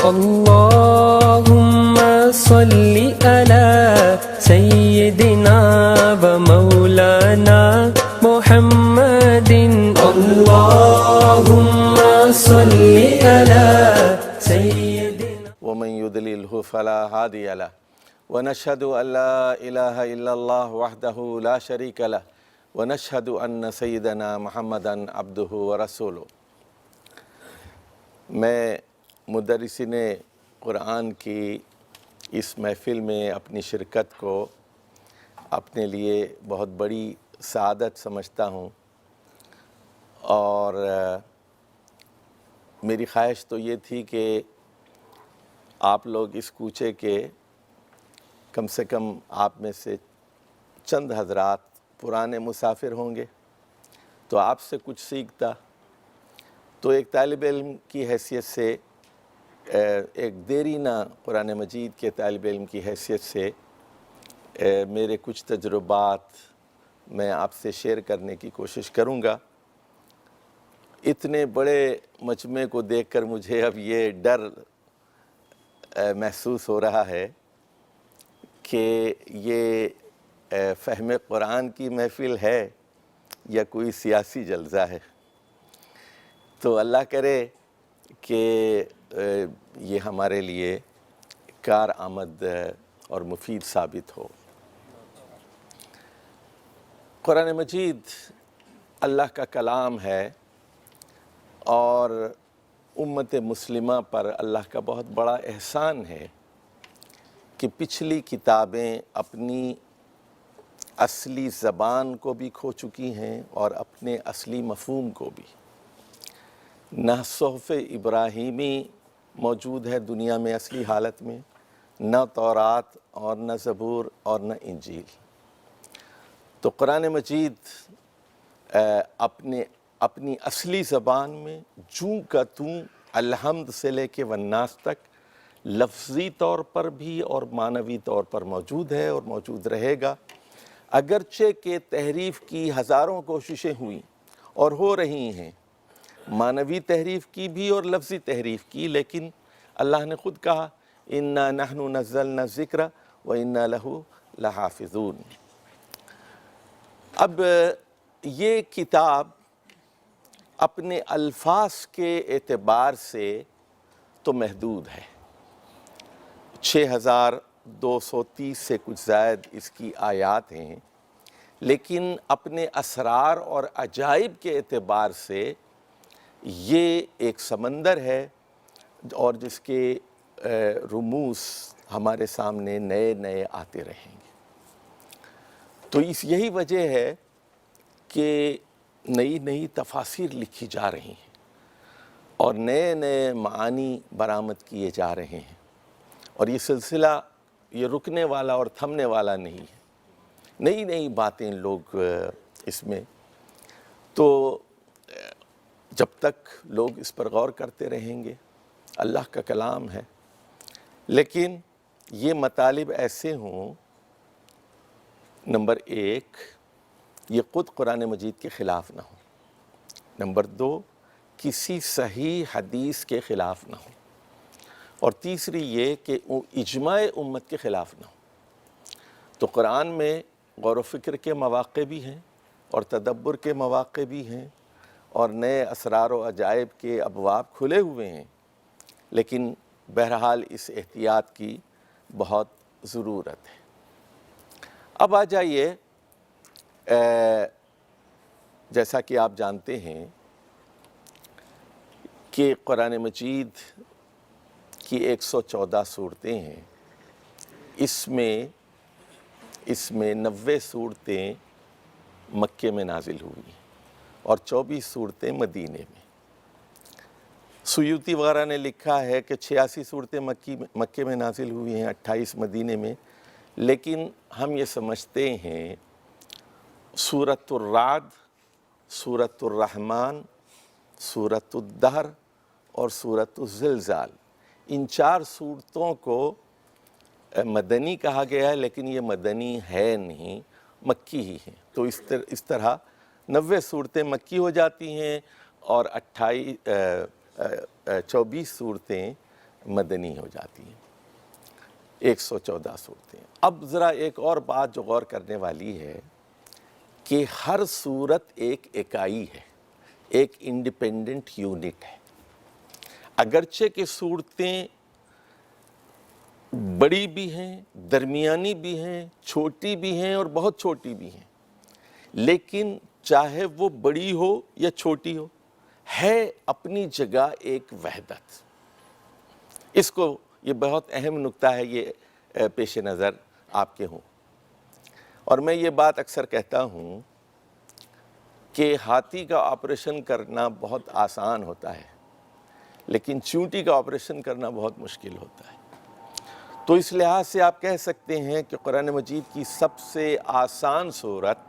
اللهم صل على سيدنا ومولانا محمد اللهم صل على سيدنا ومن يضلله فلا هادي له ونشهد أن لا إله إلا الله وحده لا شريك له ونشهد أن سيدنا محمدًا عبده ورسوله۔ میں مدرسین قرآن کی اس محفل میں اپنی شرکت کو اپنے لیے بہت بڑی سعادت سمجھتا ہوں، اور میری خواہش تو یہ تھی کہ آپ لوگ اس کوچے کے کم سے کم آپ میں سے چند حضرات پرانے مسافر ہوں گے، تو آپ سے کچھ سیکھتا۔ تو ایک طالب علم کی حیثیت سے، ایک دیرینہ قرآن مجید کے طالب علم کی حیثیت سے میرے کچھ تجربات میں آپ سے شیئر کرنے کی کوشش کروں گا۔ اتنے بڑے مجمع کو دیکھ کر مجھے اب یہ ڈر محسوس ہو رہا ہے کہ یہ فہم قرآن کی محفل ہے یا کوئی سیاسی جلسہ ہے۔ تو اللہ کرے کہ یہ ہمارے لیے کارآمد اور مفید ثابت ہو۔ قرآن مجید اللہ کا کلام ہے، اور امت مسلمہ پر اللہ کا بہت بڑا احسان ہے کہ پچھلی کتابیں اپنی اصلی زبان کو بھی کھو چکی ہیں اور اپنے اصلی مفہوم کو بھی۔ نہ صحف ابراہیمی موجود ہے دنیا میں اصلی حالت میں، نہ تورات اور نہ زبور اور نہ انجیل۔ تو قرآن مجید اپنی اصلی زبان میں جوں کا توں الحمد سے لے کے والناس تک لفظی طور پر بھی اور معنوی طور پر موجود ہے اور موجود رہے گا، اگرچہ کہ تحریف کی ہزاروں کوششیں ہوئیں اور ہو رہی ہیں، معنوی تحریف کی بھی اور لفظی تحریف کی، لیکن اللہ نے خود کہا اِنَّا نَحْنُ نَزَّلْنَا الذِّكْرَ وَإِنَّا لَهُ لَحَافِظُونَ۔ اب یہ کتاب اپنے الفاظ کے اعتبار سے تو محدود ہے، 6230 سے کچھ زائد اس کی آیات ہیں، لیکن اپنے اسرار اور عجائب کے اعتبار سے یہ ایک سمندر ہے، اور جس کے رموز ہمارے سامنے نئے نئے آتے رہیں گے۔ تو یہی وجہ ہے کہ نئی نئی تفاسیر لکھی جا رہی ہیں اور نئے نئے معانی برآمد کیے جا رہے ہیں، اور یہ سلسلہ یہ رکنے والا اور تھمنے والا نہیں ہے، نئی نئی باتیں لوگ اس میں، تو جب تک لوگ اس پر غور کرتے رہیں گے، اللہ کا کلام ہے، لیکن یہ مطالب ایسے ہوں، نمبر 1 یہ خود قرآن مجید کے خلاف نہ ہو، نمبر 2 کسی صحیح حدیث کے خلاف نہ ہو، اور تیسری یہ کہ اجماع امت کے خلاف نہ ہو۔ تو قرآن میں غور و فکر کے مواقع بھی ہیں اور تدبر کے مواقع بھی ہیں اور نئے اسرار و عجائب کے ابواب کھلے ہوئے ہیں، لیکن بہرحال اس احتیاط کی بہت ضرورت ہے۔ اب آ جائیے، جیسا کہ آپ جانتے ہیں کہ قرآن مجید کی 114 صورتیں ہیں، اس میں 90 صورتیں مکے میں نازل ہوئی اور 24 صورتیں مدینے میں۔ سیوطی وغیرہ نے لکھا ہے کہ 86 صورتیں مکے میں نازل ہوئی ہیں، 28 مدینے میں، لیکن ہم یہ سمجھتے ہیں سورۃ الرعد، سورۃ الرحمن، سورۃ الدہر اور سورۃ الزلزال، ان 4 صورتوں کو مدنی کہا گیا ہے، لیکن یہ مدنی ہے نہیں، مکی ہی ہیں۔ تو اس طرح 90 صورتیں مکی ہو جاتی ہیں اور 24 صورتیں مدنی ہو جاتی ہیں، 114 صورتیں۔ اب ذرا ایک اور بات جو غور کرنے والی ہے کہ ہر صورت ایک اکائی ہے، ایک انڈیپینڈنٹ یونٹ ہے۔ اگرچہ کہ صورتیں بڑی بھی ہیں، درمیانی بھی ہیں، چھوٹی بھی ہیں اور بہت چھوٹی بھی ہیں، لیکن چاہے وہ بڑی ہو یا چھوٹی ہو، ہے اپنی جگہ ایک وحدت۔ اس کو، یہ بہت اہم نکتہ ہے، یہ پیش نظر آپ کے ہوں۔ اور میں یہ بات اکثر کہتا ہوں کہ ہاتھی کا آپریشن کرنا بہت آسان ہوتا ہے، لیکن چونٹی کا آپریشن کرنا بہت مشکل ہوتا ہے۔ تو اس لحاظ سے آپ کہہ سکتے ہیں کہ قرآن مجید کی سب سے آسان سورت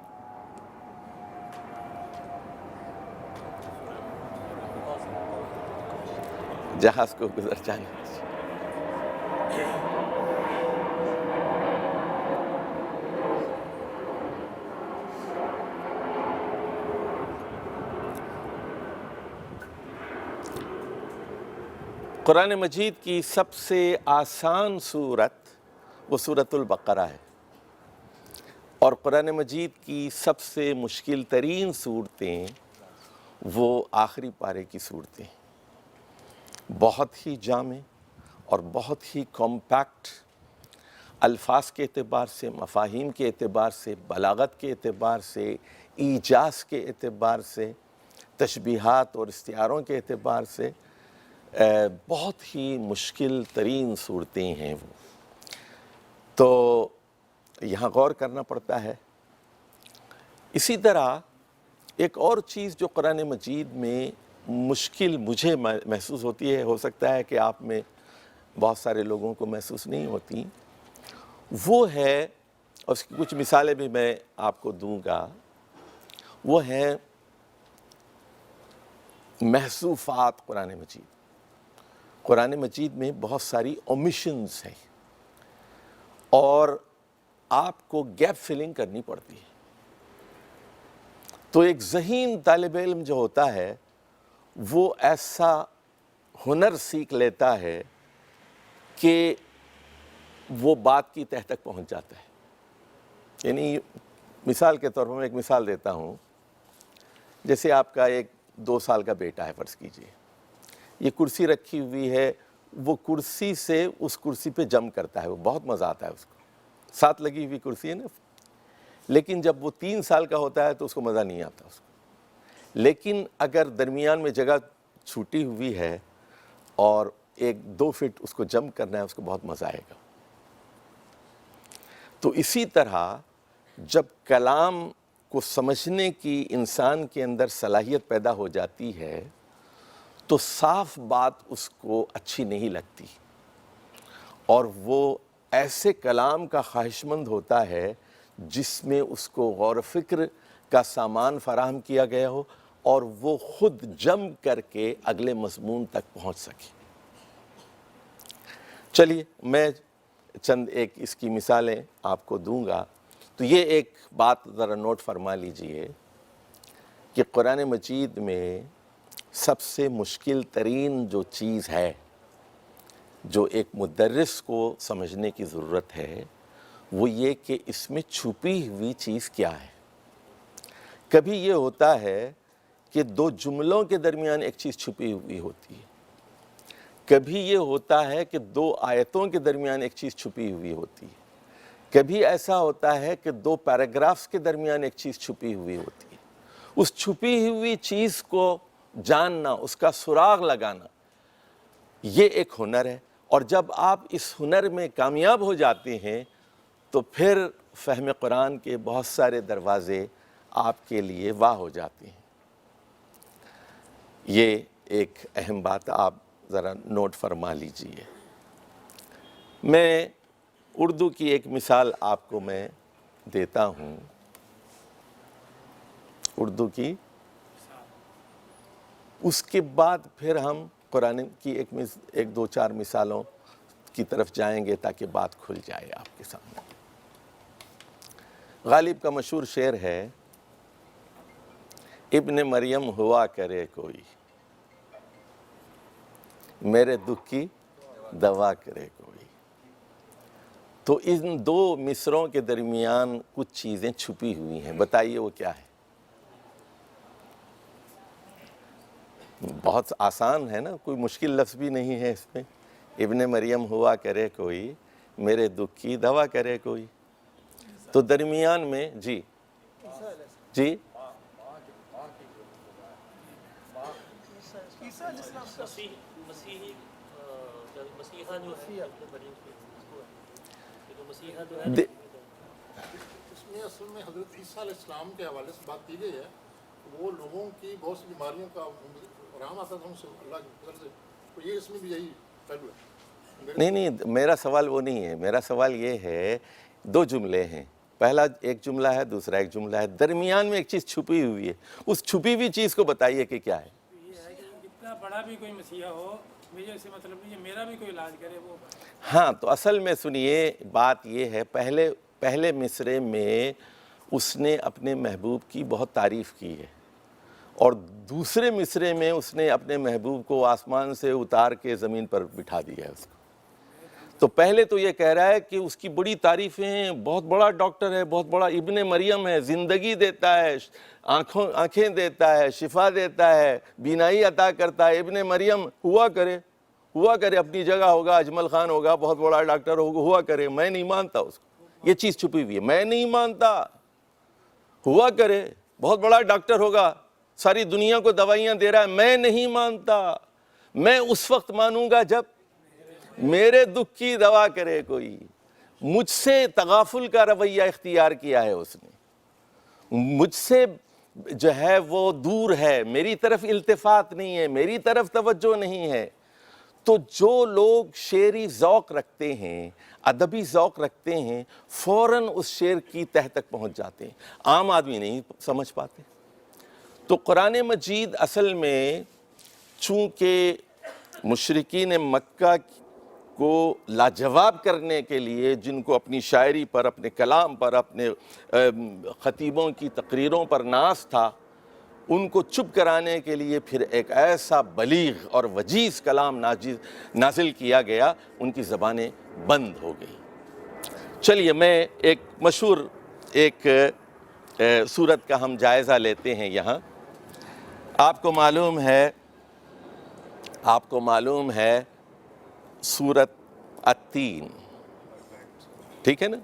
جہاز کو گزر جانے دیجیے۔ قرآن مجید کی سب سے آسان سورت وہ سورۃ البقرہ ہے، اور قرآن مجید کی سب سے مشکل ترین صورتیں وہ آخری پارے کی صورتیں، بہت ہی جامع اور بہت ہی کمپیکٹ، الفاظ کے اعتبار سے، مفاہیم کے اعتبار سے، بلاغت کے اعتبار سے، ایجاز کے اعتبار سے، تشبیہات اور استعاروں کے اعتبار سے بہت ہی مشکل ترین صورتیں ہیں وہ۔ تو یہاں غور کرنا پڑتا ہے۔ اسی طرح ایک اور چیز جو قرآن مجید میں مشکل مجھے محسوس ہوتی ہے، ہو سکتا ہے کہ آپ میں بہت سارے لوگوں کو محسوس نہیں ہوتی، وہ ہے، اور اس کی کچھ مثالیں بھی میں آپ کو دوں گا، وہ ہے محذوفات قرآن مجید۔ قرآن مجید میں بہت ساری اومیشنز ہیں اور آپ کو گیپ فلنگ کرنی پڑتی ہے۔ تو ایک ذہین طالب علم جو ہوتا ہے وہ ایسا ہنر سیکھ لیتا ہے کہ وہ بات کی تہ تک پہنچ جاتا ہے۔ یعنی مثال کے طور پر میں ایک مثال دیتا ہوں، جیسے آپ کا ایک 2 سال کا بیٹا ہے، فرض کیجئے، یہ کرسی رکھی ہوئی ہے، وہ کرسی سے اس کرسی پہ جم کرتا ہے، وہ بہت مزہ آتا ہے اس کو، ساتھ لگی ہوئی کرسی ہے نا، لیکن جب وہ 3 سال کا ہوتا ہے تو اس کو مزہ نہیں آتا اس کو۔ لیکن اگر درمیان میں جگہ چھوٹی ہوئی ہے اور 1-2 فٹ اس کو جم کرنا ہے، اس کو بہت مزہ آئے گا۔ تو اسی طرح جب کلام کو سمجھنے کی انسان کے اندر صلاحیت پیدا ہو جاتی ہے تو صاف بات اس کو اچھی نہیں لگتی، اور وہ ایسے کلام کا خواہش مند ہوتا ہے جس میں اس کو غور و فکر کا سامان فراہم کیا گیا ہو اور وہ خود جم کر کے اگلے مضمون تک پہنچ سکے۔ چلیے میں چند ایک اس کی مثالیں آپ کو دوں گا۔ تو یہ ایک بات ذرا نوٹ فرما لیجئے کہ قرآن مجید میں سب سے مشکل ترین جو چیز ہے، جو ایک مدرس کو سمجھنے کی ضرورت ہے، وہ یہ کہ اس میں چھپی ہوئی چیز کیا ہے۔ کبھی یہ ہوتا ہے کہ 2 جملوں کے درمیان ایک چیز چھپی ہوئی ہوتی ہے، کبھی یہ ہوتا ہے کہ 2 آیتوں کے درمیان ایک چیز چھپی ہوئی ہوتی ہے، کبھی ایسا ہوتا ہے کہ 2 پیراگرافز کے درمیان ایک چیز چھپی ہوئی ہوتی ہے۔ اس چھپی ہوئی چیز کو جاننا، اس کا سراغ لگانا، یہ ایک ہنر ہے، اور جب آپ اس ہنر میں کامیاب ہو جاتے ہیں تو پھر فہم قرآن کے بہت سارے دروازے آپ کے لیے واہ ہو جاتے ہیں۔ یہ ایک اہم بات آپ ذرا نوٹ فرما لیجئے۔ میں اردو کی ایک مثال آپ کو میں دیتا ہوں، اردو کی، اس کے بعد پھر ہم قرآن کی ایک 2-4 مثالوں کی طرف جائیں گے تاکہ بات کھل جائے آپ کے سامنے۔ غالب کا مشہور شعر ہے، ابن مریم ہوا کرے کوئی، میرے دکھ کی دوا کرے کوئی. تو ان دو مصروں کے درمیان کچھ چیزیں چھپی ہوئی ہیں, بتائیے وہ کیا ہے؟ بہت آسان ہے نا, کوئی مشکل لفظ بھی نہیں ہے اس میں. ابن مریم ہوا کرے کوئی, میرے دکھ کی دوا کرے کوئی. تو درمیان میں جی جی اس میں اصل میں حضرت عیسیٰ علیہ السلام کے حوالے سے بات کی گئی ہے. وہ لوگوں کی بہت سی بیماریوں کا آرام آتا تھا ان سے اللہ کی فضل سے, تو یہ اس میں بھی یہی پہلو ہے. نہیں, میرا سوال وہ نہیں ہے. میرا سوال یہ ہے, دو جملے ہیں, پہلا ایک جملہ ہے, دوسرا ایک جملہ ہے, درمیان میں ایک چیز چھپی ہوئی ہے. اس چھپی ہوئی چیز کو بتائیے کہ کیا ہے. یہ ہے کہ اتنا بڑا بھی کوئی مسیحا ہو, مجھے اس سے مطلب نہیں ہے, میرا بھی کوئی علاج کرے وہ. ہاں, تو اصل میں سنیے, بات یہ ہے, پہلے مصرے میں اس نے اپنے محبوب کی بہت تعریف کی ہے, اور دوسرے مصرے میں اس نے اپنے محبوب کو آسمان سے اتار کے زمین پر بٹھا دیا ہے اس کو. تو پہلے تو یہ کہہ رہا ہے کہ اس کی بڑی تعریفیں ہیں, بہت بڑا ڈاکٹر ہے, بہت بڑا ابن مریم ہے, زندگی دیتا ہے, آنکھیں دیتا ہے, شفا دیتا ہے, بینائی عطا کرتا ہے. ابن مریم ہوا کرے, اپنی جگہ ہوگا, اجمل خان ہوگا, بہت بڑا ڈاکٹر ہوگا, ہوا کرے. میں نہیں مانتا اس کو, یہ چیز چھپی ہوئی ہے. میں نہیں مانتا, ہوا کرے, بہت بڑا ڈاکٹر ہوگا, ساری دنیا کو دوائیاں دے رہا ہے. میں نہیں مانتا. میں اس وقت مانوں گا جب میرے دکھ کی دوا کرے کوئی. مجھ سے تغافل کا رویہ اختیار کیا ہے اس نے, مجھ سے جو ہے وہ دور ہے, میری طرف التفات نہیں ہے, میری طرف توجہ نہیں ہے. تو جو لوگ شعری ذوق رکھتے ہیں, ادبی ذوق رکھتے ہیں, فوراً اس شعر کی تہ تک پہنچ جاتے ہیں. عام آدمی نہیں سمجھ پاتے. تو قرآن مجید اصل میں چونکہ مشرکین مکہ کو لاجواب کرنے کے لیے, جن کو اپنی شاعری پر, اپنے کلام پر, اپنے خطیبوں کی تقریروں پر ناز تھا, ان کو چپ کرانے کے لیے پھر ایک ایسا بلیغ اور وجیز کلام نازل کیا گیا, ان کی زبانیں بند ہو گئی. چلیے میں ایک مشہور ایک سورت کا ہم جائزہ لیتے ہیں یہاں. آپ کو معلوم ہے سورت التین, ٹھیک ہے نا.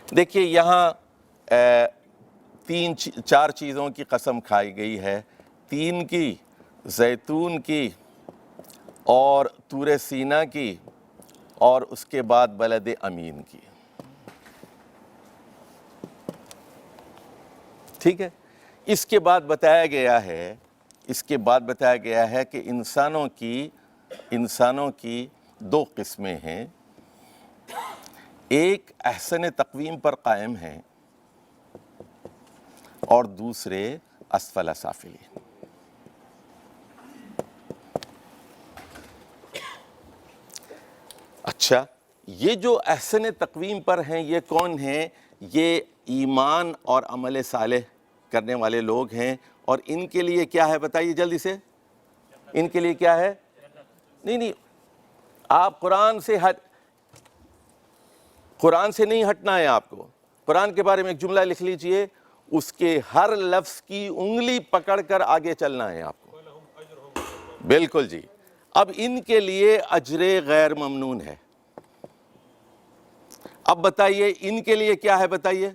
دیکھیے یہاں چار چیزوں کی قسم کھائی گئی ہے, تین کی, زیتون کی, اور طور سینا کی, اور اس کے بعد بلد امین کی. ٹھیک ہے. اس کے بعد بتایا گیا ہے کہ انسانوں کی دو قسمیں ہیں. ایک احسن تقویم پر قائم ہیں, اور دوسرے اسفل سافلین. اچھا, یہ جو احسن تقویم پر ہیں یہ کون ہیں؟ یہ ایمان اور عمل صالح کرنے والے لوگ ہیں. اور ان کے لیے کیا ہے بتائیے جلدی سے, ان کے لیے کیا ہے؟ نہیں, آپ قرآن سے نہیں ہٹنا ہے آپ کو. قرآن کے بارے میں ایک جملہ لکھ لیجئے, اس کے ہر لفظ کی انگلی پکڑ کر آگے چلنا ہے آپ کو. بالکل جی. اب ان کے لیے اجر غیر ممنون ہے. اب بتائیے ان کے لیے کیا ہے, بتائیے.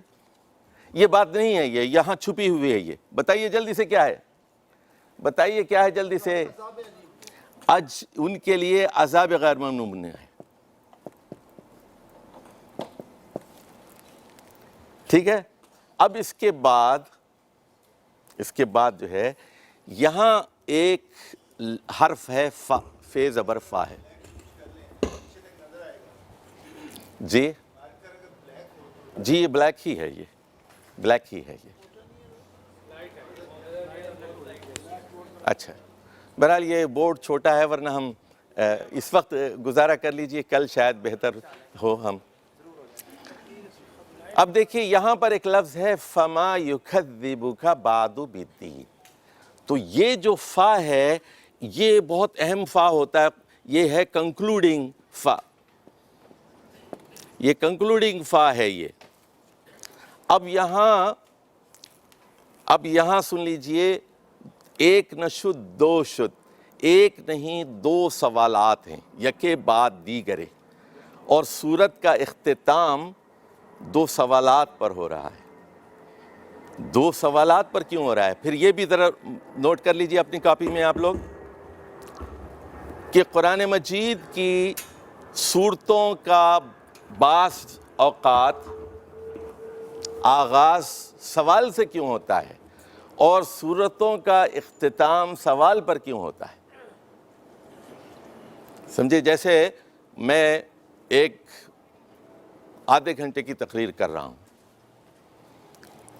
یہ بات نہیں ہے, یہ یہاں چھپی ہوئی ہے. یہ بتائیے جلدی سے کیا ہے, بتائیے کیا ہے جلدی سے. ان کے لیے عذاب غیر ممنون ہے. ٹھیک ہے. اب اس کے بعد جو ہے یہاں ایک حرف ہے فا, فے زبر فا ہے. جی یہ بلیک ہی ہے, یہ بلیک ہی ہے یہ. اچھا, بہرحال یہ بورڈ چھوٹا ہے, ورنہ ہم اس وقت گزارا کر لیجئے, کل شاید بہتر ہو ہم. اب دیکھیے یہاں پر ایک لفظ ہے فما یکذبک بعد بالدین. تو یہ جو فا ہے یہ بہت اہم فا ہوتا ہے. یہ ہے کنکلوڈنگ فا، یہ کنکلوڈنگ فا ہے یہ۔ اب یہاں سن لیجئے، ایک نہ شد دو شد، ایک نہیں دو سوالات ہیں یکے بعد دیگرے، اور سورت کا اختتام دو سوالات پر ہو رہا ہے۔ دو سوالات پر کیوں ہو رہا ہے؟ پھر یہ بھی ذرا نوٹ کر لیجئے اپنی کاپی میں آپ لوگ کہ قرآن مجید کی سورتوں کا بعض اوقات آغاز سوال سے کیوں ہوتا ہے اور سورتوں کا اختتام سوال پر کیوں ہوتا ہے؟ سمجھے، جیسے میں ایک آدھے گھنٹے کی تقریر کر رہا ہوں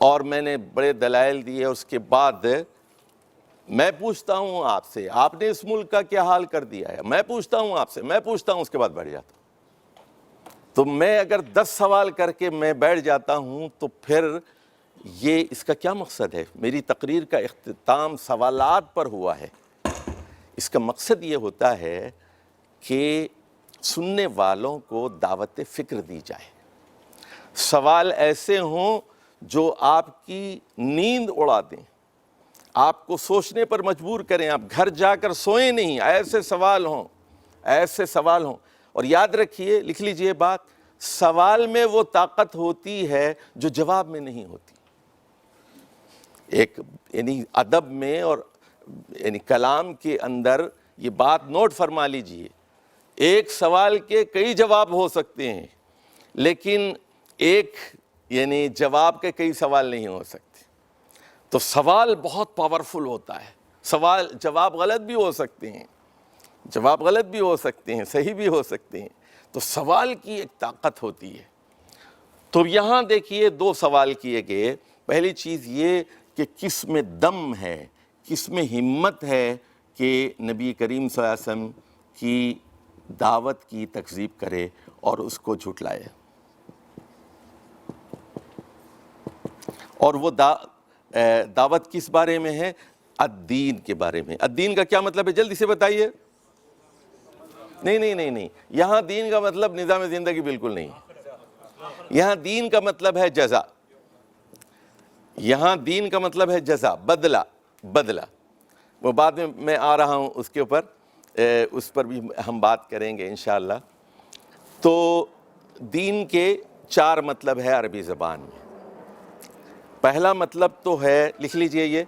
اور میں نے بڑے دلائل دیے، اس کے بعد میں پوچھتا ہوں آپ سے، آپ نے اس ملک کا کیا حال کر دیا ہے، میں پوچھتا ہوں آپ سے، میں پوچھتا ہوں، اس کے بعد بیٹھ جاتا ہوں۔ تو میں اگر 10 سوال کر کے میں بیٹھ جاتا ہوں تو پھر یہ اس کا کیا مقصد ہے؟ میری تقریر کا اختتام سوالات پر ہوا ہے۔ اس کا مقصد یہ ہوتا ہے کہ سننے والوں کو دعوت فکر دی جائے، سوال ایسے ہوں جو آپ کی نیند اڑا دیں، آپ کو سوچنے پر مجبور کریں، آپ گھر جا کر سوئیں نہیں، ایسے سوال ہوں، ایسے سوال ہوں۔ اور یاد رکھیے، لکھ لیجئے بات، سوال میں وہ طاقت ہوتی ہے جو جواب میں نہیں ہوتی۔ ایک یعنی ادب میں اور یعنی کلام کے اندر یہ بات نوٹ فرما لیجئے، ایک سوال کے کئی جواب ہو سکتے ہیں، لیکن ایک یعنی جواب کے کئی سوال نہیں ہو سکتے۔ تو سوال بہت پاورفل ہوتا ہے، جواب غلط بھی ہو سکتے ہیں، جواب غلط بھی ہو سکتے ہیں، صحیح بھی ہو سکتے ہیں۔ تو سوال کی ایک طاقت ہوتی ہے۔ تو یہاں دیکھیے 2 سوال کیے گئے۔ پہلی چیز یہ کہ کس میں دم ہے، کس میں ہمت ہے کہ نبی کریم صلی اللہ علیہ وسلم کی دعوت کی تکذیب کرے اور اس کو جھٹلائے۔ اور وہ دعوت کس بارے میں ہے؟ الدین کے بارے میں۔ الدین کا کیا مطلب ہے؟ جلدی سے بتائیے۔ نہیں، یہاں دین کا مطلب نظام زندگی بالکل نہیں، یہاں دین کا مطلب ہے جزا، یہاں دین کا مطلب ہے جزا، بدلہ۔ وہ بعد میں آ رہا ہوں اس کے اوپر، اس پر بھی ہم بات کریں گے انشاءاللہ۔ تو دین کے 4 مطلب ہے عربی زبان میں۔ پہلا مطلب تو ہے، لکھ لیجئے یہ،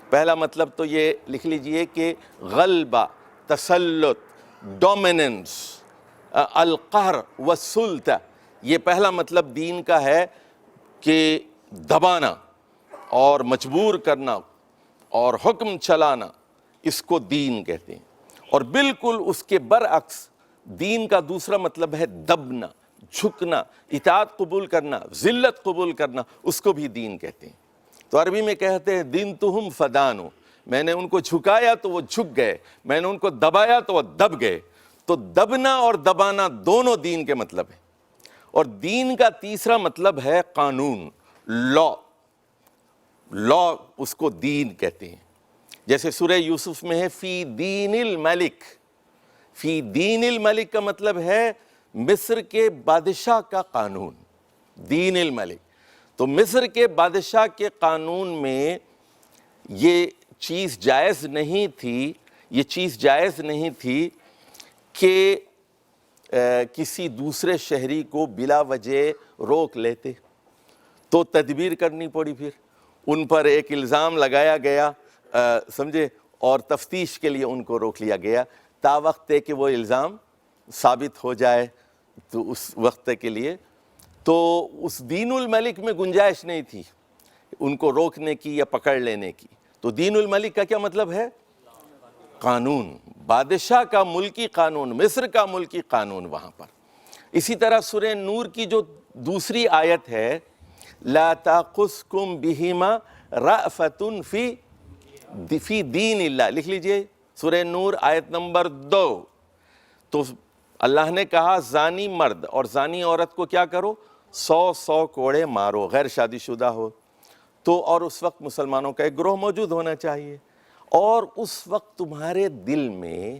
پہلا مطلب تو یہ لکھ لیجئے کہ غلبہ، تسلط، ڈومیننس، القہر والسلطہ، یہ پہلا مطلب دین کا ہے کہ دبانا اور مجبور کرنا اور حکم چلانا، اس کو دین کہتے ہیں۔ اور بالکل اس کے برعکس دین کا دوسرا مطلب ہے دبنا، جھکنا، اطاعت قبول کرنا، ذلت قبول کرنا، اس کو بھی دین کہتے ہیں۔ تو عربی میں کہتے ہیں دین تہم فدانو، میں نے ان کو جھکایا تو وہ جھک گئے، میں نے ان کو دبایا تو وہ دب گئے۔ تو دبنا اور دبانا دونوں دین کے مطلب ہیں۔ اور دین کا تیسرا مطلب ہے قانون، لا، اس کو دین کہتے ہیں۔ جیسے سورہ یوسف میں ہے فی دین الملک، فی دین الملک کا مطلب ہے مصر کے بادشاہ کا قانون، دین الملک۔ تو مصر کے بادشاہ کے قانون میں یہ چیز جائز نہیں تھی کہ کسی دوسرے شہری کو بلا وجہ روک لیتے، تو تدبیر کرنی پڑی، پھر ان پر ایک الزام لگایا گیا، سمجھے، اور تفتیش کے لیے ان کو روک لیا گیا، تا وقت کہ وہ الزام ثابت ہو جائے، تو اس وقت کے لیے تو اس دین الملک میں گنجائش نہیں تھی ان کو روکنے کی یا پکڑ لینے کی۔ تو دین الملک کا کیا مطلب ہے؟ قانون، بادشاہ کا ملکی قانون، مصر کا ملکی قانون وہاں پر۔ اسی طرح سورہ نور کی جو دوسری آیت ہے، لا تاخذکم بہما رأفۃ فی دین اللہ، لکھ لیجئے سورہ نور آیت نمبر 2۔ تو اللہ نے کہا زانی مرد اور زانی عورت کو کیا کرو؟ 100 کوڑے مارو، غیر شادی شدہ ہو تو، اور اس وقت مسلمانوں کا ایک گروہ موجود ہونا چاہیے، اور اس وقت تمہارے دل میں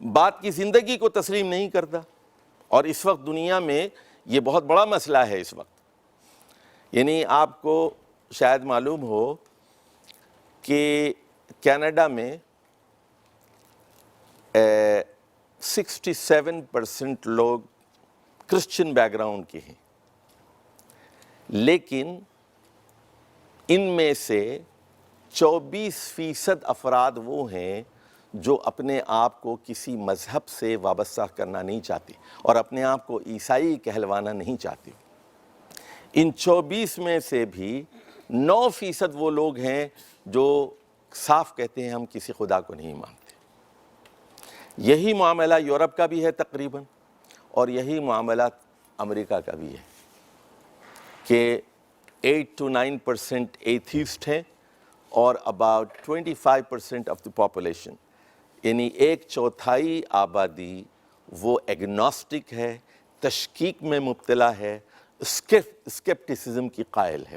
بات کی زندگی کو تسلیم نہیں کرتا. اور اس وقت دنیا میں یہ بہت بڑا مسئلہ ہے اس وقت. یعنی آپ کو شاید معلوم ہو کہ کینیڈا میں 67% لوگ کرسچن بیک گراؤنڈ کے ہیں، لیکن ان میں سے 24% افراد وہ ہیں جو اپنے آپ کو کسی مذہب سے وابستہ کرنا نہیں چاہتے اور اپنے آپ کو عیسائی کہلوانا نہیں چاہتے. ان 24 میں سے بھی 9% وہ لوگ ہیں جو صاف کہتے ہیں ہم کسی خدا کو نہیں مانتے. یہی معاملہ یورپ کا بھی ہے تقریباً، اور یہی معاملہ امریکہ کا بھی ہے کہ 8 to 9% ایتھیسٹ ہیں اور about 25% آف دی پاپولیشن، یعنی 1/4 آبادی وہ ایگنوسٹک ہے، تشکیک میں مبتلا ہے، اسکیپٹسزم کی قائل ہے.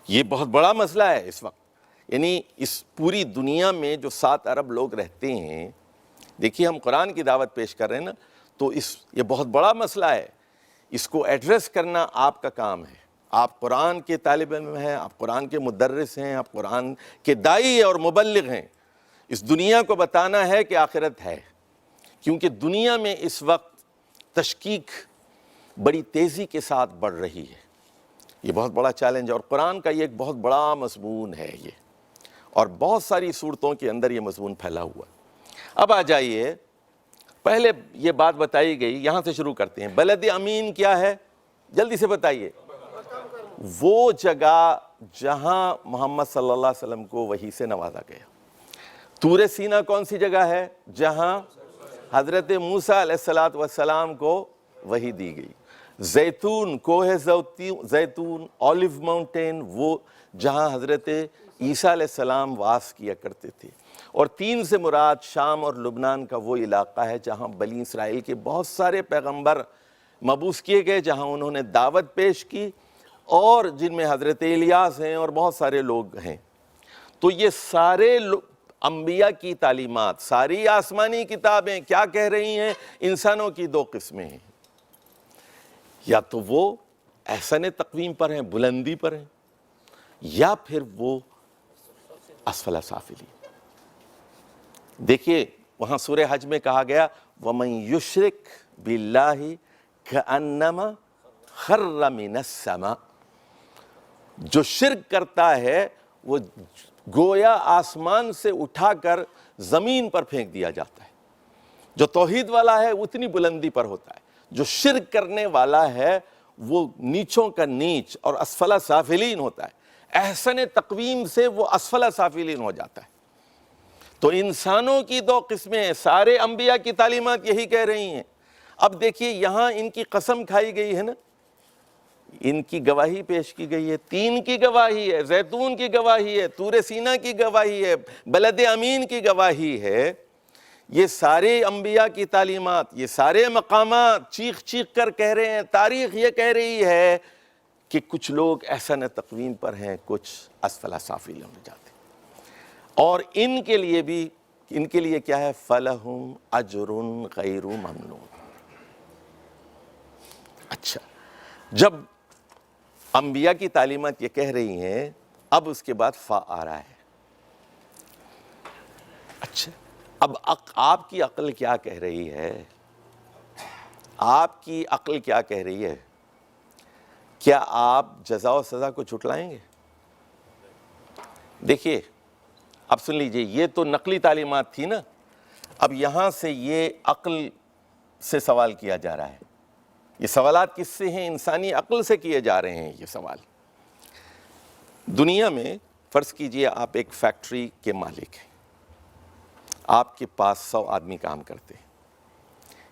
یہ بہت بڑا مسئلہ ہے اس وقت. یعنی اس پوری دنیا میں جو 7 ارب لوگ رہتے ہیں، دیکھیے ہم قرآن کی دعوت پیش کر رہے ہیں نا، تو یہ بہت بڑا مسئلہ ہے. اس کو ایڈریس کرنا آپ کا کام ہے. آپ قرآن کے طالب علم ہیں، آپ قرآن کے مدرس ہیں، آپ قرآن کے داعی اور مبلغ ہیں. اس دنیا کو بتانا ہے کہ آخرت ہے، کیونکہ دنیا میں اس وقت تشکیک بڑی تیزی کے ساتھ بڑھ رہی ہے. یہ بہت بڑا چیلنج ہے، اور قرآن کا یہ ایک بہت بڑا مضمون ہے یہ، اور بہت ساری صورتوں کے اندر یہ مضمون پھیلا ہوا ہے. اب آ جائیے، پہلے یہ بات بتائی گئی، یہاں سے شروع کرتے ہیں. بلد امین کیا ہے؟ جلدی سے بتائیے. وہ جگہ جہاں محمد صلی اللہ علیہ وسلم کو وحی سے نوازا گیا. طور سینا کون سی جگہ ہے؟ جہاں حضرت موسیٰ علیہ السلام کو وحی دی گئی. زیتون، کوہ زیتون، اولیو ماؤنٹین، وہ جہاں حضرت عیسیٰ علیہ السلام واس کیا کرتے تھے. اور 3 سے مراد شام اور لبنان کا وہ علاقہ ہے جہاں بنی اسرائیل کے بہت سارے پیغمبر مبعوث کیے گئے، جہاں انہوں نے دعوت پیش کی، اور جن میں حضرت الیاس ہیں اور بہت سارے لوگ ہیں. تو یہ سارے انبیاء کی تعلیمات، ساری آسمانی کتابیں کیا کہہ رہی ہیں؟ انسانوں کی 2 قسمیں ہیں. یا تو وہ احسن تقویم پر ہیں، بلندی پر ہیں، یا پھر وہ اسفل سافلین. دیکھیے وہاں سورہ حج میں کہا گیا وَمَن يُشْرِكْ بِاللَّهِ كَأَنَّمَا خَرَّ مِنَ السَّمَاءِ. جو شرک کرتا ہے وہ گویا آسمان سے اٹھا کر زمین پر پھینک دیا جاتا ہے. جو توحید والا ہے اتنی بلندی پر ہوتا ہے، جو شرک کرنے والا ہے وہ نیچوں کا نیچ اور اسفل سافلین ہوتا ہے. احسن تقویم سے وہ اسفل سافلین ہو جاتا ہے. تو انسانوں کی 2 قسمیں ہیں. سارے انبیاء کی تعلیمات یہی کہہ رہی ہیں. اب دیکھیے یہاں ان کی قسم کھائی گئی ہے نا، ان کی گواہی پیش کی گئی ہے. 3 کی گواہی ہے، زیتون کی گواہی ہے، طور سینا کی گواہی ہے، بلد امین کی گواہی ہے. یہ سارے انبیاء کی تعلیمات، یہ سارے مقامات چیخ چیخ کر کہہ رہے ہیں. تاریخ یہ کہہ رہی ہے کہ کچھ لوگ احسن تقویم پر ہیں، کچھ اسفل سافلین میں جاتے ہیں. اور ان کے لیے کیا ہے؟ فَلَهُمْ أَجْرٌ غَيْرُ مَمْنُونٍ. اچھا، جب انبیاء کی تعلیمات یہ کہہ رہی ہیں، اب اس کے بعد فا آ رہا ہے. اچھا، اب آپ کی عقل کیا کہہ رہی ہے؟ آپ کی عقل کیا کہہ رہی ہے؟ کیا آپ جزا و سزا کو جھٹلائیں گے؟ دیکھیے اب سن لیجئے، یہ تو نقلی تعلیمات تھی نا. اب یہاں سے یہ عقل سے سوال کیا جا رہا ہے. یہ سوالات کس سے ہیں؟ انسانی عقل سے کیے جا رہے ہیں یہ سوال. دنیا میں فرض کیجئے آپ ایک فیکٹری کے مالک ہیں، آپ کے پاس 100 آدمی کام کرتے ہیں.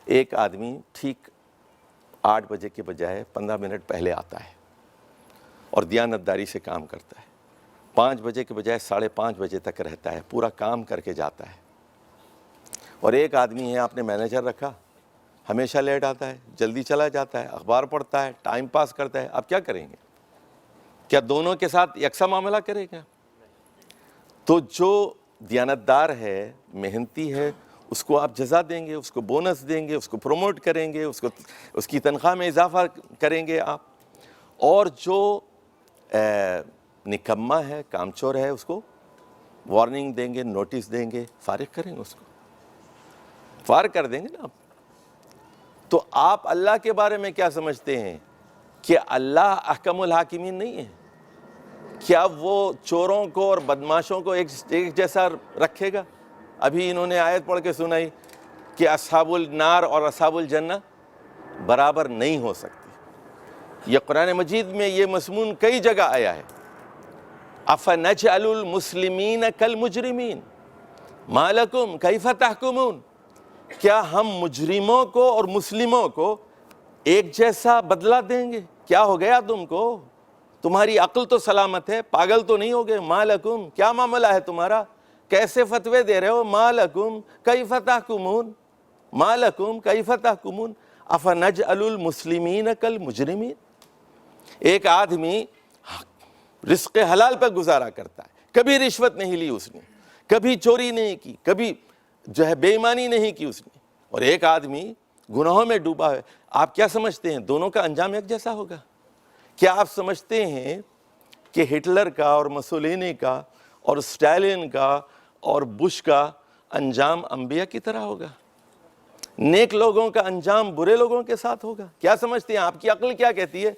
ایک آدمی ٹھیک 8 بجے کے بجائے 15 منٹ پہلے آتا ہے اور دیانتداری سے کام کرتا ہے. 5 بجے کے بجائے 5:30 بجے تک رہتا ہے، پورا کام کر کے جاتا ہے. اور ایک آدمی ہے، آپ نے مینیجر رکھا، ہمیشہ لیٹ آتا ہے، جلدی چلا جاتا ہے، اخبار پڑھتا ہے، ٹائم پاس کرتا ہے. آپ کیا کریں گے؟ کیا دونوں کے ساتھ یکساں معاملہ کرے گا؟ تو جو دیانتدار ہے، محنتی ہے، اس کو آپ جزا دیں گے، اس کو بونس دیں گے، اس کو پروموٹ کریں گے، اس کی تنخواہ میں اضافہ کریں گے آپ، اور جو نکمہ ہے، کامچور ہے، اس کو وارننگ دیں گے، نوٹس دیں گے، فارغ کریں گے، اس کو فارغ کر دیں گے نا آپ۔ تو آپ اللہ کے بارے میں کیا سمجھتے ہیں کہ اللہ احکم الحاکمین نہیں ہے؟ کیا وہ چوروں کو اور بدماشوں کو ایک جیسا رکھے گا؟ ابھی انہوں نے آیت پڑھ کے سنائی کہ اصحاب النار اور اصحاب الجنہ برابر نہیں ہو سکتے۔ یہ قرآن مجید میں یہ مضمون کئی جگہ آیا ہے۔ افنجعل المسلمین کالمجرمین ما لکم کیف تحکمون، کیا ہم مجرموں کو اور مسلموں کو ایک جیسا بدلہ دیں گے؟ کیا ہو گیا تم کو؟ تمہاری عقل تو سلامت ہے، پاگل تو نہیں ہوگے؟ ما لکم، کیا معاملہ ہے تمہارا؟ کیسے فتوے دے رہے ہو؟ ما لکم کیف تحکمون، ما لکم کیف تحکمون افنجعل المسلمین کالمجرمین۔ ایک آدمی رزق حلال پر گزارا کرتا ہے، کبھی رشوت نہیں لی اس نے، کبھی چوری نہیں کی، کبھی جو ہے بے ایمانی نہیں کی اس نے، اور ایک آدمی گناہوں میں ڈوبا ہے۔ آپ کیا سمجھتے ہیں دونوں کا انجام ایک جیسا ہوگا؟ کیا آپ سمجھتے ہیں کہ ہٹلر کا اور مسولینی کا اور اسٹالن کا اور بش کا انجام انبیاء کی طرح ہوگا؟ نیک لوگوں کا انجام برے لوگوں کے ساتھ ہوگا؟ کیا سمجھتے ہیں؟ آپ کی عقل کیا کہتی ہے؟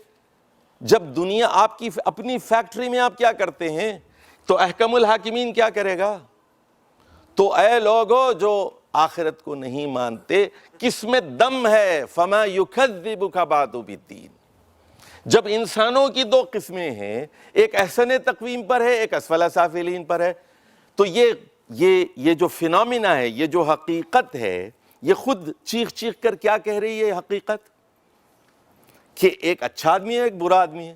جب دنیا آپ کی اپنی فیکٹری میں آپ کیا کرتے ہیں تو احکم الحاکمین کیا کرے گا؟ تو اے لوگوں جو آخرت کو نہیں مانتے، کس میں دم ہے؟ فما یکذبک بعد بالدین۔ جب انسانوں کی دو قسمیں ہیں، ایک احسن تقویم پر ہے، ایک اسفل سافلین پر ہے، تو یہ جو فینومینا ہے، یہ جو حقیقت ہے، یہ خود چیخ چیخ کر کیا کہہ رہی ہے حقیقت؟ کہ ایک اچھا آدمی ہے، ایک برا آدمی ہے،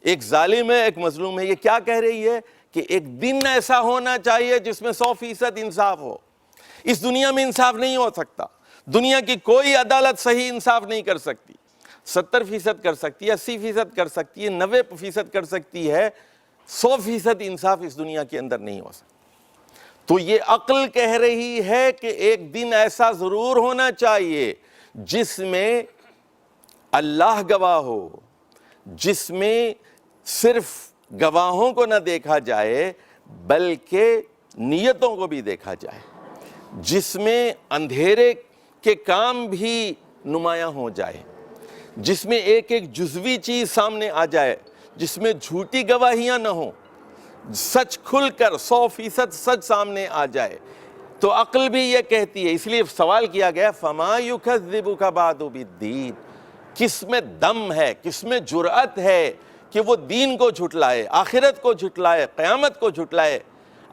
ایک ظالم ہے، ایک مظلوم ہے۔ یہ کیا کہہ رہی ہے کہ ایک دن ایسا ہونا چاہیے جس میں 100% انصاف ہو۔ اس دنیا میں انصاف نہیں ہو سکتا، دنیا کی کوئی عدالت صحیح انصاف نہیں کر سکتی۔ 70% کر سکتی ہے، 80% کر سکتی ہے، 90% کر سکتی ہے، 100% انصاف اس دنیا کے اندر نہیں ہو سکتا۔ تو یہ عقل کہہ رہی ہے کہ ایک دن ایسا ضرور ہونا چاہیے جس میں اللہ گواہ ہو، جس میں صرف گواہوں کو نہ دیکھا جائے بلکہ نیتوں کو بھی دیکھا جائے، جس میں اندھیرے کے کام بھی نمایاں ہو جائے، جس میں ایک ایک جزوی چیز سامنے آ جائے، جس میں جھوٹی گواہیاں نہ ہوں، سچ کھل کر 100% سچ سامنے آ جائے۔ تو عقل بھی یہ کہتی ہے، اس لیے سوال کیا گیا فما یکذبک بعد بالدین، کس میں دم ہے، کس میں جرأت ہے کہ وہ دین کو جھٹلائے، آخرت کو جھٹلائے، قیامت کو جھٹلائے۔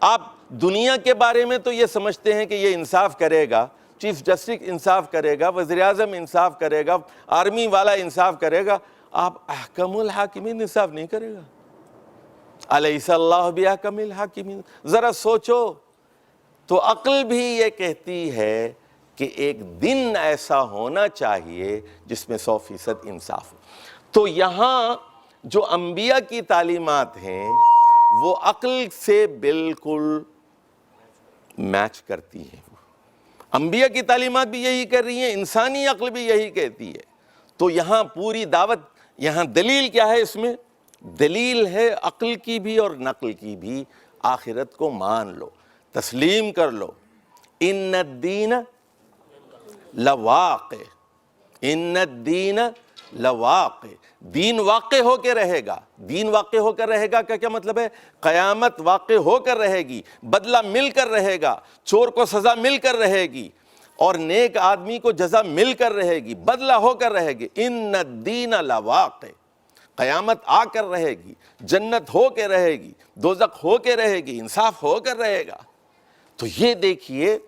آپ دنیا کے بارے میں تو یہ سمجھتے ہیں کہ یہ انصاف کرے گا، چیف جسٹس انصاف کرے گا، وزیر اعظم انصاف کرے گا، آرمی والا انصاف کرے گا، آپ احکم الحاکمین انصاف نہیں کرے گا؟ الیس اللہ باحکم الحاکمین، ذرا سوچو۔ تو عقل بھی یہ کہتی ہے کہ ایک دن ایسا ہونا چاہیے جس میں 100% انصاف ہو۔ تو یہاں جو انبیاء کی تعلیمات ہیں وہ عقل سے بالکل میچ کرتی ہیں۔ انبیاء کی تعلیمات بھی یہی کر رہی ہیں، انسانی عقل بھی یہی کہتی ہے۔ تو یہاں پوری دعوت، یہاں دلیل کیا ہے؟ اس میں دلیل ہے عقل کی بھی اور نقل کی بھی۔ آخرت کو مان لو، تسلیم کر لو۔ ان الدین لواقع، ان الدین لواقع، دین واقع ہو کے رہے گا۔ دین واقع ہو کر رہے گا کا کیا مطلب ہے؟ قیامت واقع ہو کر رہے گی، بدلہ مل کر رہے گا، چور کو سزا مل کر رہے گی اور نیک آدمی کو جزا مل کر رہے گی، بدلہ ہو کر رہے گی۔ ان الدین لواقع، قیامت آ کر رہے گی، جنت ہو کے رہے گی، دوزخ ہو کے رہے گی، انصاف ہو کر رہے گا۔ تو یہ دیکھیے،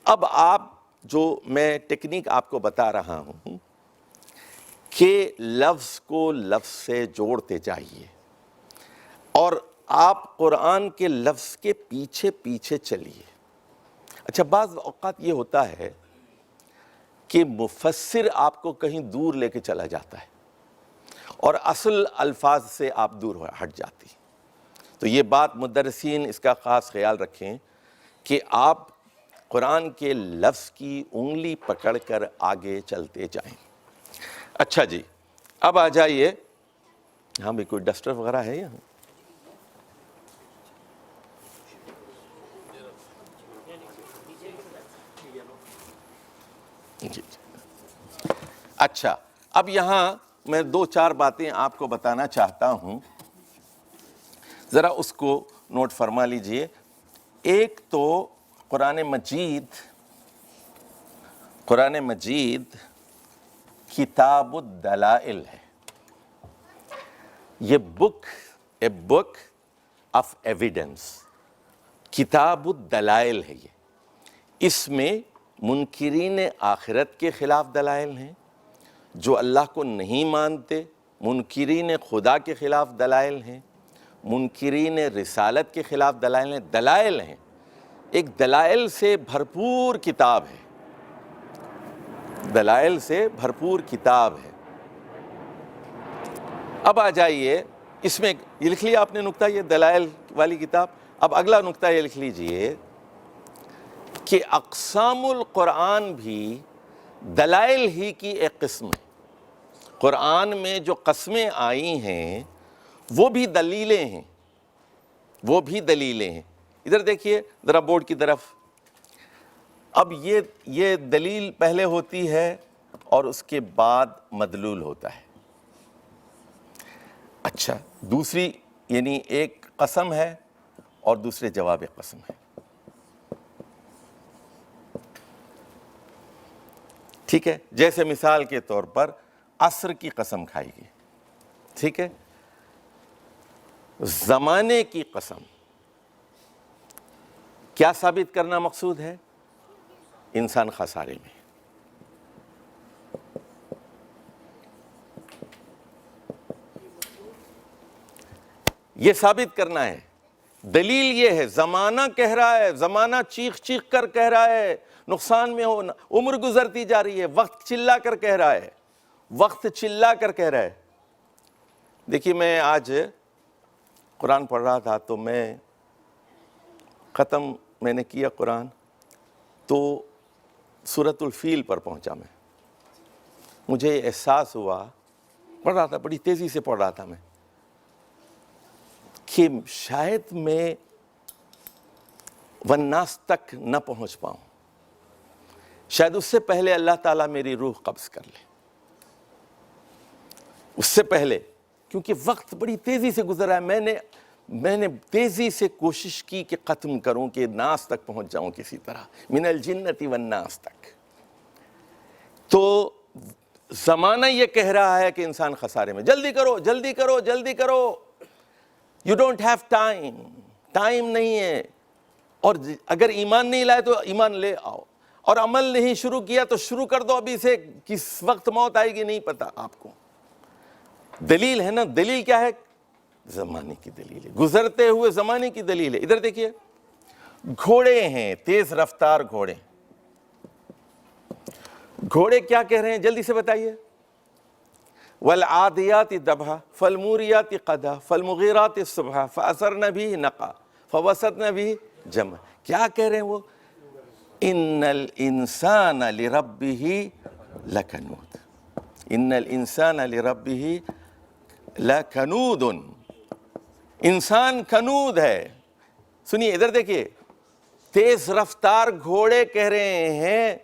اب آپ جو میں ٹیکنیک آپ کو بتا رہا ہوں کہ لفظ کو لفظ سے جوڑتے جائیے، اور آپ قرآن کے لفظ کے پیچھے پیچھے چلیے۔ اچھا، بعض اوقات یہ ہوتا ہے کہ مفسر آپ کو کہیں دور لے کے چلا جاتا ہے اور اصل الفاظ سے آپ دور ہٹ جاتی۔ تو یہ بات مدرسین اس کا خاص خیال رکھیں کہ آپ قرآن کے لفظ کی انگلی پکڑ کر آگے چلتے جائیں۔ اچھا جی، اب آ جائیے، ہاں بھی کوئی ڈسٹر وغیرہ ہے یہاں؟ جی، اچھا، اب یہاں میں 2-4 باتیں آپ کو بتانا چاہتا ہوں، ذرا اس کو نوٹ فرما لیجئے۔ ایک تو قرآن مجید کتاب الدلائل ہے، یہ اے بک آف ایویڈنس، کتاب الدلائل ہے یہ۔ اس میں منکرین آخرت کے خلاف دلائل ہیں، جو اللہ کو نہیں مانتے، منکرین خدا کے خلاف دلائل ہیں، منکرین رسالت کے خلاف دلائل ہیں، ایک دلائل سے بھرپور کتاب ہے، دلائل سے بھرپور کتاب ہے۔ اب آ جائیے، اس میں یہ لکھ لیا آپ نے نقطہ، یہ دلائل والی کتاب۔ اب اگلا نقطہ یہ لکھ لیجئے کہ اقسام القرآن بھی دلائل ہی کی ایک قسم ہے۔ قرآن میں جو قسمیں آئی ہیں وہ بھی دلیلیں ہیں، وہ بھی دلیلیں ہیں۔ ادھر دیکھیے ذرا بورڈ کی طرف۔ اب یہ دلیل پہلے ہوتی ہے اور اس کے بعد مدلول ہوتا ہے۔ اچھا، دوسری یعنی ایک قسم ہے اور دوسرے جواب قسم ہے، ٹھیک ہے؟ جیسے مثال کے طور پر عصر کی قسم کھائی گئی، ٹھیک ہے؟ زمانے کی قسم کیا ثابت کرنا مقصود ہے؟ انسان خسارے میں۔ یہ ثابت کرنا ہے، دلیل یہ ہے، زمانہ کہہ رہا ہے، زمانہ چیخ چیخ کر کہہ رہا ہے نقصان میں ہو، عمر گزرتی جا رہی ہے، وقت چلا کر کہہ رہا ہے، وقت چلا کر کہہ رہا ہے۔ دیکھیے میں آج قرآن پڑھ رہا تھا تو میں نے کیا قرآن، تو سورۃ الفیل پر پہنچا، مجھے احساس ہوا، پڑھ رہا تھا، بڑی تیزی سے پڑھ رہا تھا میں، کہ شاید میں والناس تک نہ پہنچ پاؤں، شاید اس سے پہلے اللہ تعالیٰ میری روح قبض کر لے، اس سے پہلے، کیونکہ وقت بڑی تیزی سے گزر رہا ہے۔ میں نے تیزی سے کوشش کی کہ ختم کروں، کہ ناس تک پہنچ جاؤں کسی طرح، من الجنت والناس تک۔ تو زمانہ یہ کہہ رہا ہے کہ انسان خسارے میں، جلدی کرو جلدی کرو جلدی کرو، یو ڈونٹ ہیو ٹائم نہیں ہے، اور اگر ایمان نہیں لائے تو ایمان لے آؤ، اور عمل نہیں شروع کیا تو شروع کر دو ابھی سے، کس وقت موت آئے گی نہیں پتا آپ کو۔ دلیل ہے نا، دلیل کیا ہے؟ زمانے کی دلیل ہے، گزرتے ہوئے زمانے کی دلیل ہے۔ ادھر دیکھیے، گھوڑے ہیں، تیز رفتار گھوڑے۔ گھوڑے کیا کہہ رہے ہیں جلدی سے بتائیے؟ والعادیات ضبحا فالموریات قدحا فالمغیرات صبحا فاثرن به نقعا فوسطن به جمعا۔ کیا کہہ رہے ہیں وہ؟ ان الانسان لربه لکنود، ان الانسان لربه لکنود، انسان کنود ہے۔ سنیے ادھر دیکھیے، تیز رفتار گھوڑے کہہ رہے ہیں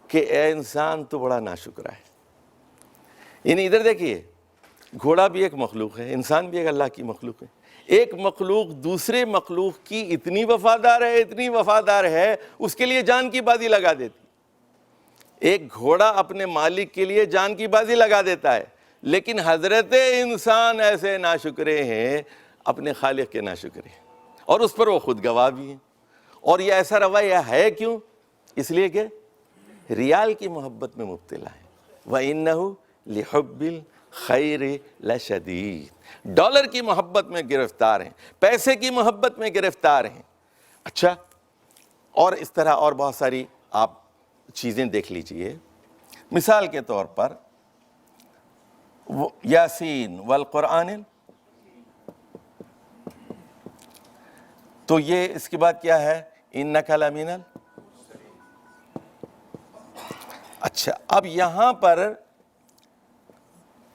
کہ اے انسان تو بڑا ناشکرا ہے۔ یعنی ادھر دیکھیے، گھوڑا بھی ایک مخلوق ہے، انسان بھی ایک اللہ کی مخلوق ہے۔ ایک مخلوق دوسرے مخلوق کی اتنی وفادار ہے، اتنی وفادار ہے، اس کے لیے جان کی بازی لگا دیتی۔ ایک گھوڑا اپنے مالک کے لیے جان کی بازی لگا دیتا ہے، لیکن حضرت انسان ایسے ناشکرے ہیں، اپنے خالق کے ناشکرے ہیں، اور اس پر وہ خود گواہ بھی ہیں۔ اور یہ ایسا رویہ ہے کیوں؟ اس لیے کہ ریال کی محبت میں مبتلا ہے۔ وَإِنَّهُ لِحُبِّ الْخَيْرِ لَشَدِيدٌ، ڈالر کی محبت میں گرفتار ہیں، پیسے کی محبت میں گرفتار ہیں۔ اچھا، اور اس طرح اور بہت ساری آپ چیزیں دیکھ لیجئے۔ مثال کے طور پر یاسین والقرآن، تو یہ اس کے بعد کیا ہے؟ اِنَّكَ لَمِنَ اچھا، اب یہاں پر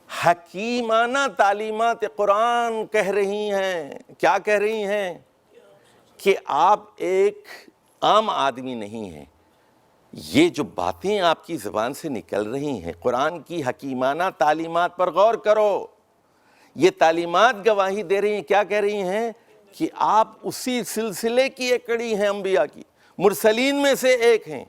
حکیمانہ تعلیمات قرآن کہہ رہی ہیں، کیا کہہ رہی ہیں؟ کہ آپ ایک عام آدمی نہیں ہیں، یہ جو باتیں آپ کی زبان سے نکل رہی ہیں، قرآن کی حکیمانہ تعلیمات پر غور کرو۔ یہ تعلیمات گواہی دے رہی ہیں، کیا کہہ رہی ہیں؟ کہ آپ اسی سلسلے کی ایک کڑی ہیں، انبیاء کی، مرسلین میں سے ایک ہیں۔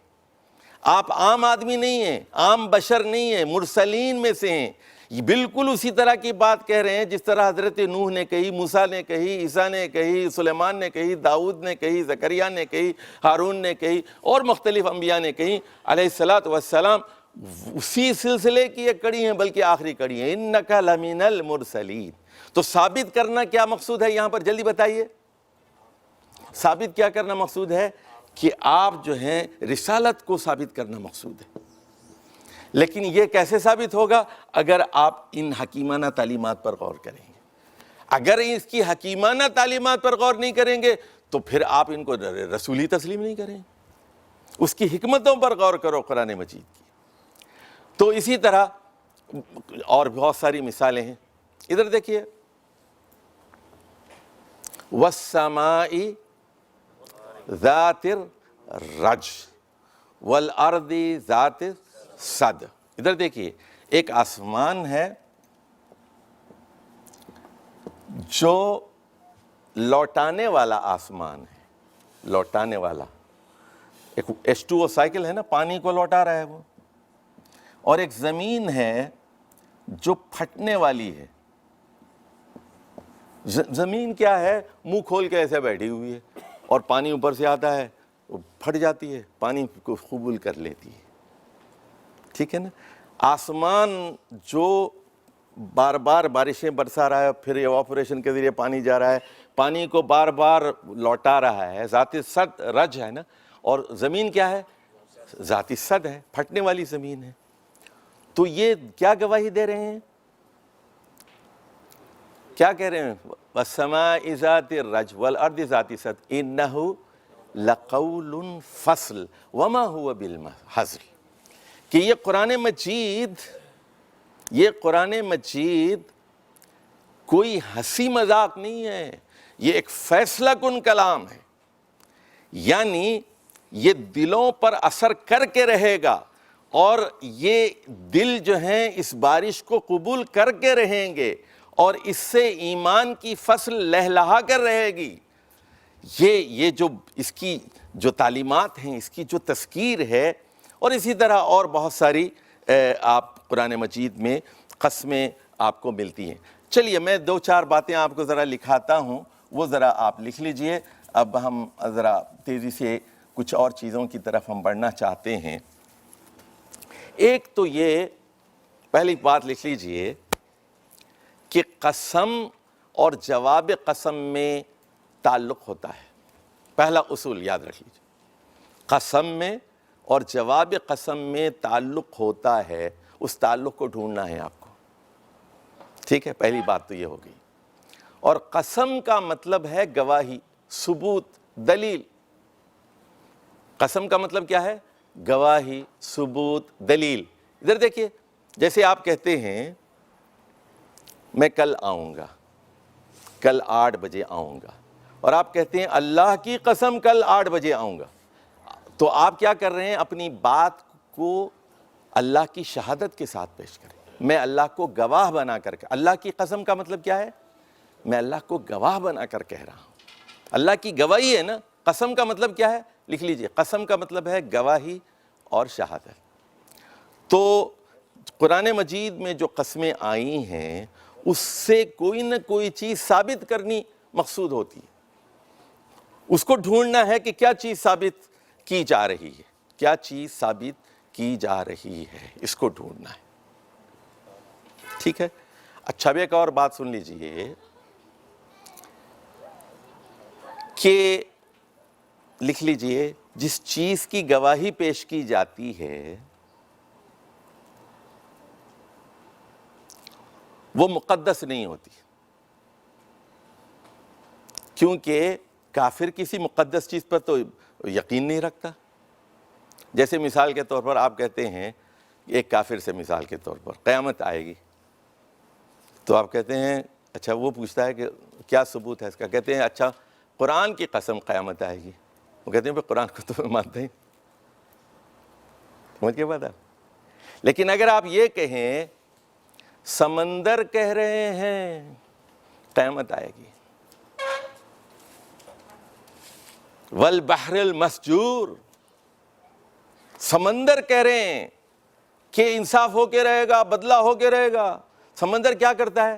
آپ عام آدمی نہیں ہیں، عام بشر نہیں ہیں، مرسلین میں سے ہیں۔ یہ بالکل اسی طرح کی بات کہہ رہے ہیں جس طرح حضرت نوح نے کہی، موسیٰ نے کہی، عیسیٰ نے کہی، سلیمان نے کہی، داؤد نے کہی، زکریا نے کہی، ہارون نے کہی، اور مختلف انبیاء نے کہی علیہ السلام۔ اسی سلسلے کی ایک کڑی ہیں، بلکہ آخری کڑی ہیں، اِنَّكَ لَمِنَ الْمُرْسَلِينَ۔ تو ثابت کرنا کیا مقصود ہے یہاں پر؟ جلدی بتائیے، ثابت کیا کرنا مقصود ہے؟ کہ آپ جو ہیں رسالت کو ثابت کرنا مقصود ہے۔ لیکن یہ کیسے ثابت ہوگا؟ اگر آپ ان حکیمانہ تعلیمات پر غور کریں گے۔ اگر اس کی حکیمانہ تعلیمات پر غور نہیں کریں گے تو پھر آپ ان کو رسولی تسلیم نہیں کریں۔ اس کی حکمتوں پر غور کرو قرآن مجید کی۔ تو اسی طرح اور بہت ساری مثالیں ہیں، ادھر دیکھیے، وَالسَّمَاءِ ذات الرج والارض ذات الصد۔ ادھر دیکھیے، ایک آسمان ہے جو لوٹانے والا آسمان ہے، لوٹانے والا، ایک H2O سائیکل ہے نا، پانی کو لوٹا رہا ہے وہ، اور ایک زمین ہے جو پھٹنے والی ہے۔ زمین کیا ہے؟ منہ کھول کے ایسے بیٹھی ہوئی ہے، اور پانی اوپر سے آتا ہے، وہ پھٹ جاتی ہے، پانی کو قبول کر لیتی ہے، ٹھیک ہے نا۔ آسمان جو بار بار بارشیں برسا رہا ہے، پھر ایواپوریشن کے ذریعے پانی جا رہا ہے، پانی کو بار بار لوٹا رہا ہے، ذاتی صد رج ہے نا، اور زمین کیا ہے؟ ذاتی صد ہے، پھٹنے والی زمین ہے۔ تو یہ کیا گواہی دے رہے ہیں؟ کیا کہہ رہے ہیں؟ وَالسَّمَاءِ ذَاتِ الرَّجْ وَالْأَرْضِ ذَاتِ الصَّدْ إِنَّهُ لَقَوْلٌ فَصْلٌ وَمَا هُوَ بِالْهَزْلِ، کہ یہ قرآن مجید کوئی ہنسی مذاق نہیں ہے، یہ ایک فیصلہ کن کلام ہے، یعنی یہ دلوں پر اثر کر کے رہے گا، اور یہ دل جو ہیں اس بارش کو قبول کر کے رہیں گے، اور اس سے ایمان کی فصل لہلہا کر رہے گی۔ یہ جو اس کی جو تعلیمات ہیں، اس کی جو تذکیر ہے، اور اسی طرح اور بہت ساری آپ قرآن مجید میں قسمیں آپ کو ملتی ہیں۔ چلیے میں دو چار باتیں آپ کو ذرا لکھاتا ہوں، وہ ذرا آپ لکھ لیجئے۔ اب ہم ذرا تیزی سے کچھ اور چیزوں کی طرف ہم بڑھنا چاہتے ہیں۔ ایک تو یہ پہلی بات لکھ لیجئے کہ قسم اور جواب قسم میں تعلق ہوتا ہے۔ پہلا اصول یاد رکھ لیجئے، قسم میں اور جواب قسم میں تعلق ہوتا ہے، اس تعلق کو ڈھونڈنا ہے آپ کو، ٹھیک ہے؟ پہلی بات تو یہ ہو گئی۔ اور قسم کا مطلب ہے گواہی، ثبوت، دلیل۔ قسم کا مطلب کیا ہے؟ گواہی، ثبوت، دلیل۔ ادھر دیکھیے، جیسے آپ کہتے ہیں میں کل آؤں گا، کل 8 بجے آؤں گا، اور آپ کہتے ہیں اللہ کی قسم کل 8 بجے آؤں گا، تو آپ کیا کر رہے ہیں؟ اپنی بات کو اللہ کی شہادت کے ساتھ پیش کریں۔ میں اللہ کو گواہ بنا کر، اللہ کی قسم کا مطلب کیا ہے؟ میں اللہ کو گواہ بنا کر کہہ رہا ہوں، اللہ کی گواہی ہے نا۔ قسم کا مطلب کیا ہے؟ لکھ لیجئے، قسم کا مطلب ہے گواہی اور شہادت۔ تو قرآن مجید میں جو قسمیں آئی ہیں اس سے کوئی نہ کوئی چیز ثابت کرنی مقصود ہوتی ہے، اس کو ڈھونڈنا ہے کہ کیا چیز ثابت کی جا رہی ہے، کیا چیز ثابت کی جا رہی ہے، اس کو ڈھونڈنا ہے، ٹھیک ہے؟ اچھا، اب ایک اور بات سن لیجئے کہ لکھ لیجئے جس چیز کی گواہی پیش کی جاتی ہے وہ مقدس نہیں ہوتی، کیونکہ کافر کسی مقدس چیز پر تو یقین نہیں رکھتا۔ جیسے مثال کے طور پر آپ کہتے ہیں ایک کافر سے مثال کے طور پر قیامت آئے گی تو آپ کہتے ہیں اچھا، وہ پوچھتا ہے کہ کیا ثبوت ہے اس کا، کہتے ہیں اچھا قرآن کی قسم قیامت آئے گی، وہ کہتے ہیں پھر قرآن کو تو مانتے ہیں، سمجھ کے بات ہے۔ لیکن اگر آپ یہ کہیں سمندر کہہ رہے ہیں قیامت آئے گی، والبحر المسجور، سمندر کہہ رہے ہیں کہ انصاف ہو کے رہے گا، بدلہ ہو کے رہے گا، سمندر کیا کرتا ہے؟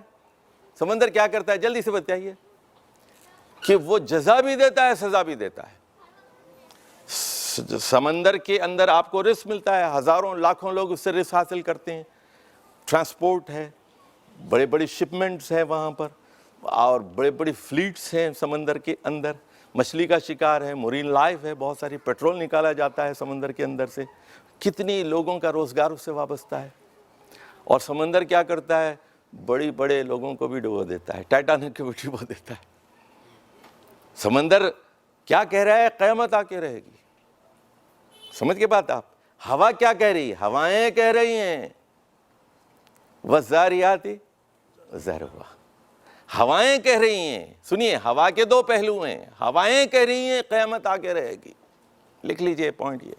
سمندر کیا کرتا ہے؟ جلدی سے بتائیے۔ کہ وہ جزا بھی دیتا ہے، سزا بھی دیتا ہے۔ سمندر کے اندر آپ کو رزق ملتا ہے، ہزاروں لاکھوں لوگ اس سے رزق حاصل کرتے ہیں، ٹرانسپورٹ ہے، بڑے بڑی شپمنٹس ہیں وہاں پر، اور بڑے بڑی فلیٹس ہیں سمندر کے اندر، مچھلی کا شکار ہے، مرین لائف ہے، بہت ساری پیٹرول نکالا جاتا ہے سمندر کے اندر سے، کتنی لوگوں کا روزگار اس سے وابستہ ہے۔ اور سمندر کیا کرتا ہے؟ بڑی بڑے لوگوں کو بھی ڈبو دیتا ہے، ٹائٹینک کو بھی ڈبو دیتا ہے۔ سمندر کیا کہہ رہا ہے؟ قیامت آ کے رہے گی۔ سمجھ کے بات آپ؟ ہوا کیا کہہ رہی ہے؟ ہوائیں کہہ رہی ہیں وَالذَّارِيَاتِ ذَرْوًا، ہوائیں کہہ رہی ہیں۔ سنیے، ہوا کے دو پہلو ہیں، ہوائیں کہہ رہی ہیں قیامت آ کے رہے گی، لکھ لیجئے پوائنٹ یہ۔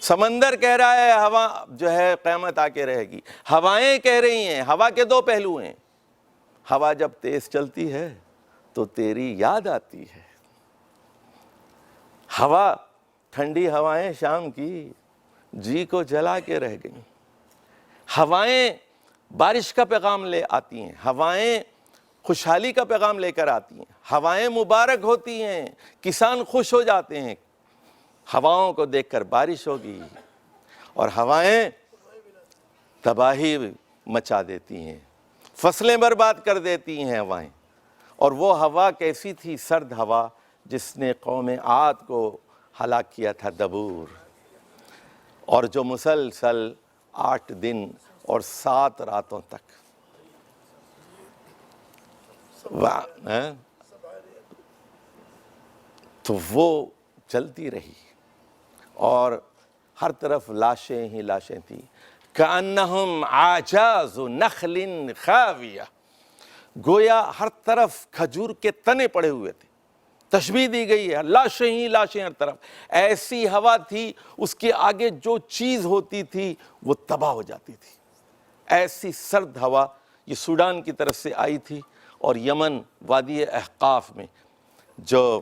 سمندر کہہ رہا ہے ہوا جو ہے قیامت آ کے رہے گی، ہوائیں کہہ رہی ہیں، ہوا کے دو پہلو ہیں۔ ہوا جب تیز چلتی ہے تو تیری یاد آتی ہے، ہوا ٹھنڈی ہوائیں شام کی جی کو جلا کے رہ گئیں، ہوائیں بارش کا پیغام لے آتی ہیں، ہوائیں خوشحالی کا پیغام لے کر آتی ہیں، ہوائیں مبارک ہوتی ہیں، کسان خوش ہو جاتے ہیں، ہواؤں کو دیکھ کر بارش ہوگی، اور ہوائیں تباہی مچا دیتی ہیں، فصلیں برباد کر دیتی ہیں ہوائیں۔ اور وہ ہوا کیسی تھی؟ سرد ہوا جس نے قوم عاد کو ہلاک کیا تھا، دبور، اور جو مسلسل 8 دن اور 7 راتوں تک تو وہ چلتی رہی، اور ہر طرف لاشیں ہی لاشیں تھیں، کأنہم اعجاز نخل خاویہ، گویا ہر طرف کھجور کے تنے پڑے ہوئے تھے، تشبیہ دی گئی ہے، لاشیں ہی لاشیں ہر طرف۔ ایسی ہوا تھی اس کے آگے جو چیز ہوتی تھی وہ تباہ ہو جاتی تھی، ایسی سرد ہوا یہ سوڈان کی طرف سے آئی تھی، اور یمن وادی احقاف میں، جو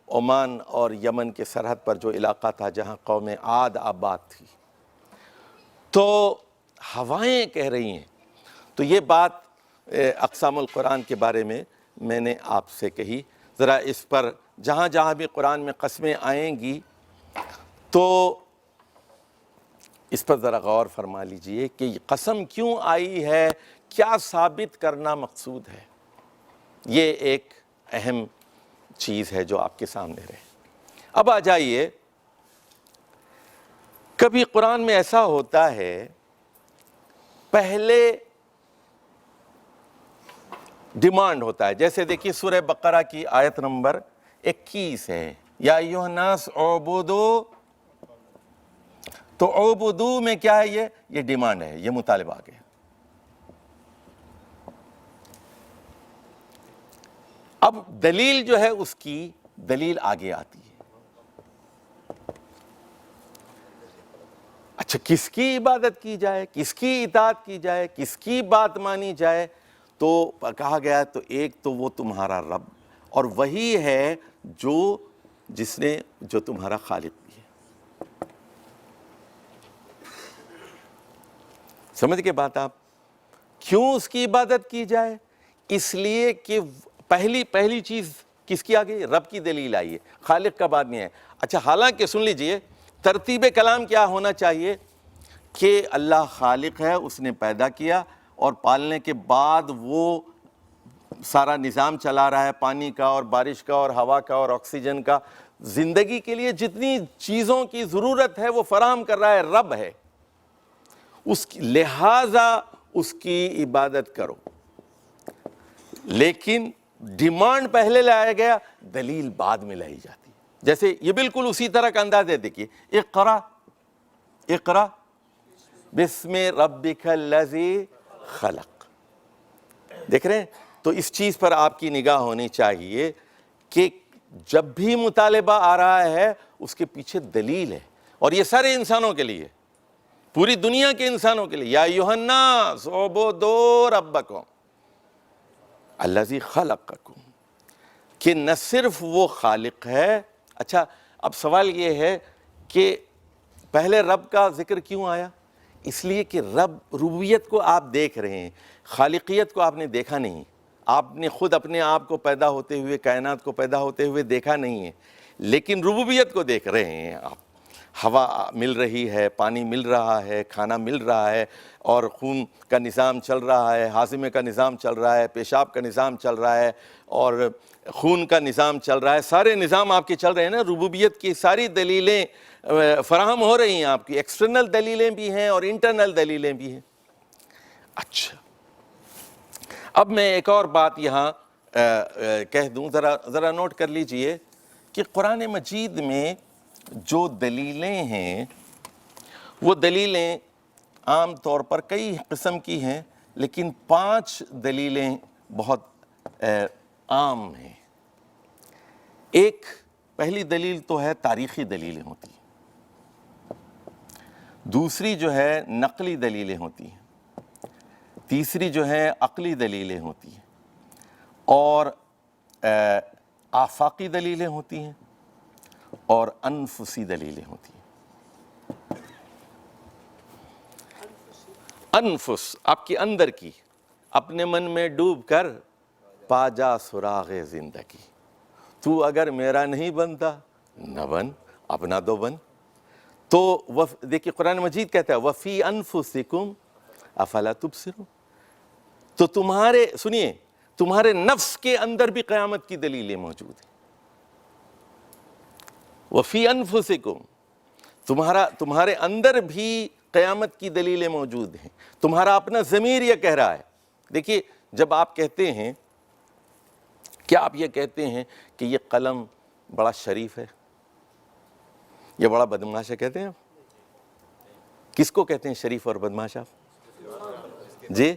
عمان اور یمن کے سرحد پر جو علاقہ تھا جہاں قوم عاد آباد تھی، تو ہوائیں کہہ رہی ہیں۔ تو یہ بات اقسام القرآن کے بارے میں نے آپ سے کہی، ذرا اس پر جہاں جہاں بھی قرآن میں قسمیں آئیں گی تو اس پر ذرا غور فرما لیجئے کہ یہ قسم کیوں آئی ہے، کیا ثابت کرنا مقصود ہے۔ یہ ایک اہم چیز ہے جو آپ کے سامنے رہے۔ اب آ جائیے، کبھی قرآن میں ایسا ہوتا ہے پہلے ڈیمانڈ ہوتا ہے، جیسے دیکھیے سورہ بقرہ کی آیت نمبر 21 ہے، یا ایھا الناس اعبدوا، تو اعبدوا میں کیا ہے؟ یہ ڈیمانڈ ہے، یہ مطالبہ آ گیا۔ اب دلیل جو ہے اس کی دلیل آگے آتی ہے۔ اچھا، کس کی عبادت کی جائے، کس کی اطاعت کی جائے، کس کی بات مانی جائے؟ تو کہا گیا تو ایک تو وہ تمہارا رب، اور وہی ہے جو تمہارا خالق بھی ہے۔ سمجھ کے بات آپ؟ کیوں اس کی عبادت کی جائے؟ اس لیے کہ پہلی چیز کس کی آگئی؟ رب کی دلیل آئی ہے، خالق کا بعد نہیں ہے۔ اچھا، حالانکہ سن لیجئے ترتیب کلام کیا ہونا چاہیے کہ اللہ خالق ہے، اس نے پیدا کیا، اور پالنے کے بعد وہ سارا نظام چلا رہا ہے، پانی کا اور بارش کا اور ہوا کا اور آکسیجن کا، زندگی کے لیے جتنی چیزوں کی ضرورت ہے وہ فراہم کر رہا ہے، رب ہے، لہٰذا اس کی عبادت کرو۔ لیکن ڈیمانڈ پہلے لایا گیا، دلیل بعد میں لائی جاتی ہے۔ جیسے یہ بالکل اسی طرح کا انداز ہے، دیکھیے اقرا بسم ربک الذی خلق. دیکھ رہے ہیں؟ تو اس چیز پر آپ کی نگاہ ہونی چاہیے کہ جب بھی مطالبہ آ رہا ہے اس کے پیچھے دلیل ہے، اور یہ سارے انسانوں کے لیے، پوری دنیا کے انسانوں کے لیے. یا ایھا الناس اعبدوا ربکم الذی خلقکم، کہ نہ صرف وہ خالق ہے. اچھا، اب سوال یہ ہے کہ پہلے رب کا ذکر کیوں آیا؟ اس لیے کہ ربوبیت کو آپ دیکھ رہے ہیں، خالقیت کو آپ نے دیکھا نہیں. آپ نے خود اپنے آپ کو پیدا ہوتے ہوئے، کائنات کو پیدا ہوتے ہوئے دیکھا نہیں ہے، لیکن ربوبیت کو دیکھ رہے ہیں آپ. ہوا مل رہی ہے، پانی مل رہا ہے، کھانا مل رہا ہے، اور خون کا نظام چل رہا ہے، ہاضمے کا نظام چل رہا ہے، پیشاب کا نظام چل رہا ہے، اور خون کا نظام چل رہا ہے. سارے نظام آپ کے چل رہے ہیں نا. ربوبیت کی ساری دلیلیں فراہم ہو رہی ہیں آپ کی، ایکسٹرنل دلیلیں بھی ہیں اور انٹرنل دلیلیں بھی ہیں. اچھا، اب میں ایک اور بات یہاں کہہ دوں، ذرا نوٹ کر لیجئے کہ قرآن مجید میں جو دلیلیں ہیں وہ دلیلیں عام طور پر کئی قسم کی ہیں، لیکن 5 دلیلیں بہت عام ہیں. ایک پہلی دلیل تو ہے تاریخی دلیلیں ہوتی ہیں، دوسری جو ہے نقلی دلیلیں ہوتی ہیں، تیسری جو ہے عقلی دلیلیں ہوتی ہیں، اور آفاقی دلیلیں ہوتی ہیں، اور انفسی دلیلیں ہوتی ہیں. انفس آپ کے اندر کی، اپنے من میں ڈوب کر پا جا سراغ زندگی. تو اگر میرا نہیں بنتا نہ بن، اپنا دو بن. تو دیکھیے قرآن مجید کہتا ہے وَفِي أَنفُسِكُمْ أَفَلَا تُبْصِرُونَ. تو سنیے، تمہارے نفس کے اندر بھی قیامت کی دلیلیں موجود ہیں. وَفِي أَنفُسِكُمْ، تمہارے اندر بھی قیامت کی دلیلیں موجود ہیں. تمہارا اپنا ضمیر یہ کہہ رہا ہے. دیکھیے، جب آپ کہتے ہیں، کیا آپ یہ کہتے ہیں کہ یہ قلم بڑا شریف ہے، یہ بڑا بدمعاش ہے، کہتے ہیں آپ؟ کس کو کہتے ہیں شریف اور بدمعاش آپ؟ جی،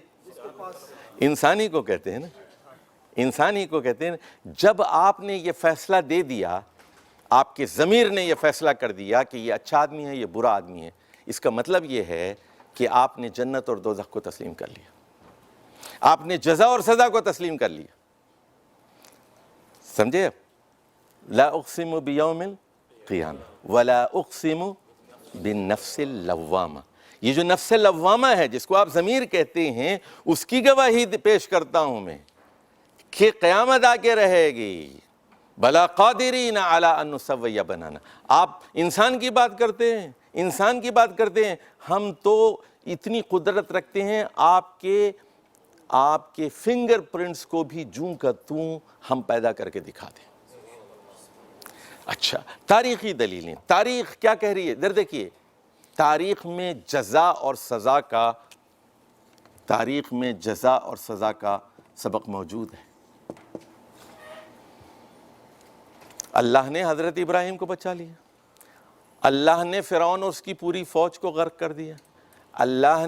انسانی کو کہتے ہیں نا، انسانی کو کہتے ہیں. جب آپ نے یہ فیصلہ دے دیا، آپ کے ضمیر نے یہ فیصلہ کر دیا کہ یہ اچھا آدمی ہے، یہ برا آدمی ہے، اس کا مطلب یہ ہے کہ آپ نے جنت اور دوزخ کو تسلیم کر لیا، آپ نے جزا اور سزا کو تسلیم کر لیا. سمجھے؟ لا اقسم بیوم القیامہ ولا اقسم بالنفس اللوامہ. یہ جو نفس لوامہ ہے جس کو آپ ضمیر کہتے ہیں، اس کی گواہی پیش کرتا ہوں میں کہ قیامت آ کے رہے گی. بلا قادرین علی ان نسوی بنانا. آپ انسان کی بات کرتے ہیں، انسان کی بات کرتے ہیں، ہم تو اتنی قدرت رکھتے ہیں آپ کے فنگر پرنٹس کو بھی جوں کا توں ہم پیدا کر کے دکھا دیں. اچھا، تاریخی دلیلیں. تاریخ کیا کہہ رہی ہے؟ در دیکھیے، تاریخ میں جزا اور سزا کا سبق موجود ہے. اللہ نے حضرت ابراہیم کو بچا لیا، اللہ نے فرعون اور اس کی پوری فوج کو غرق کر دیا، اللہ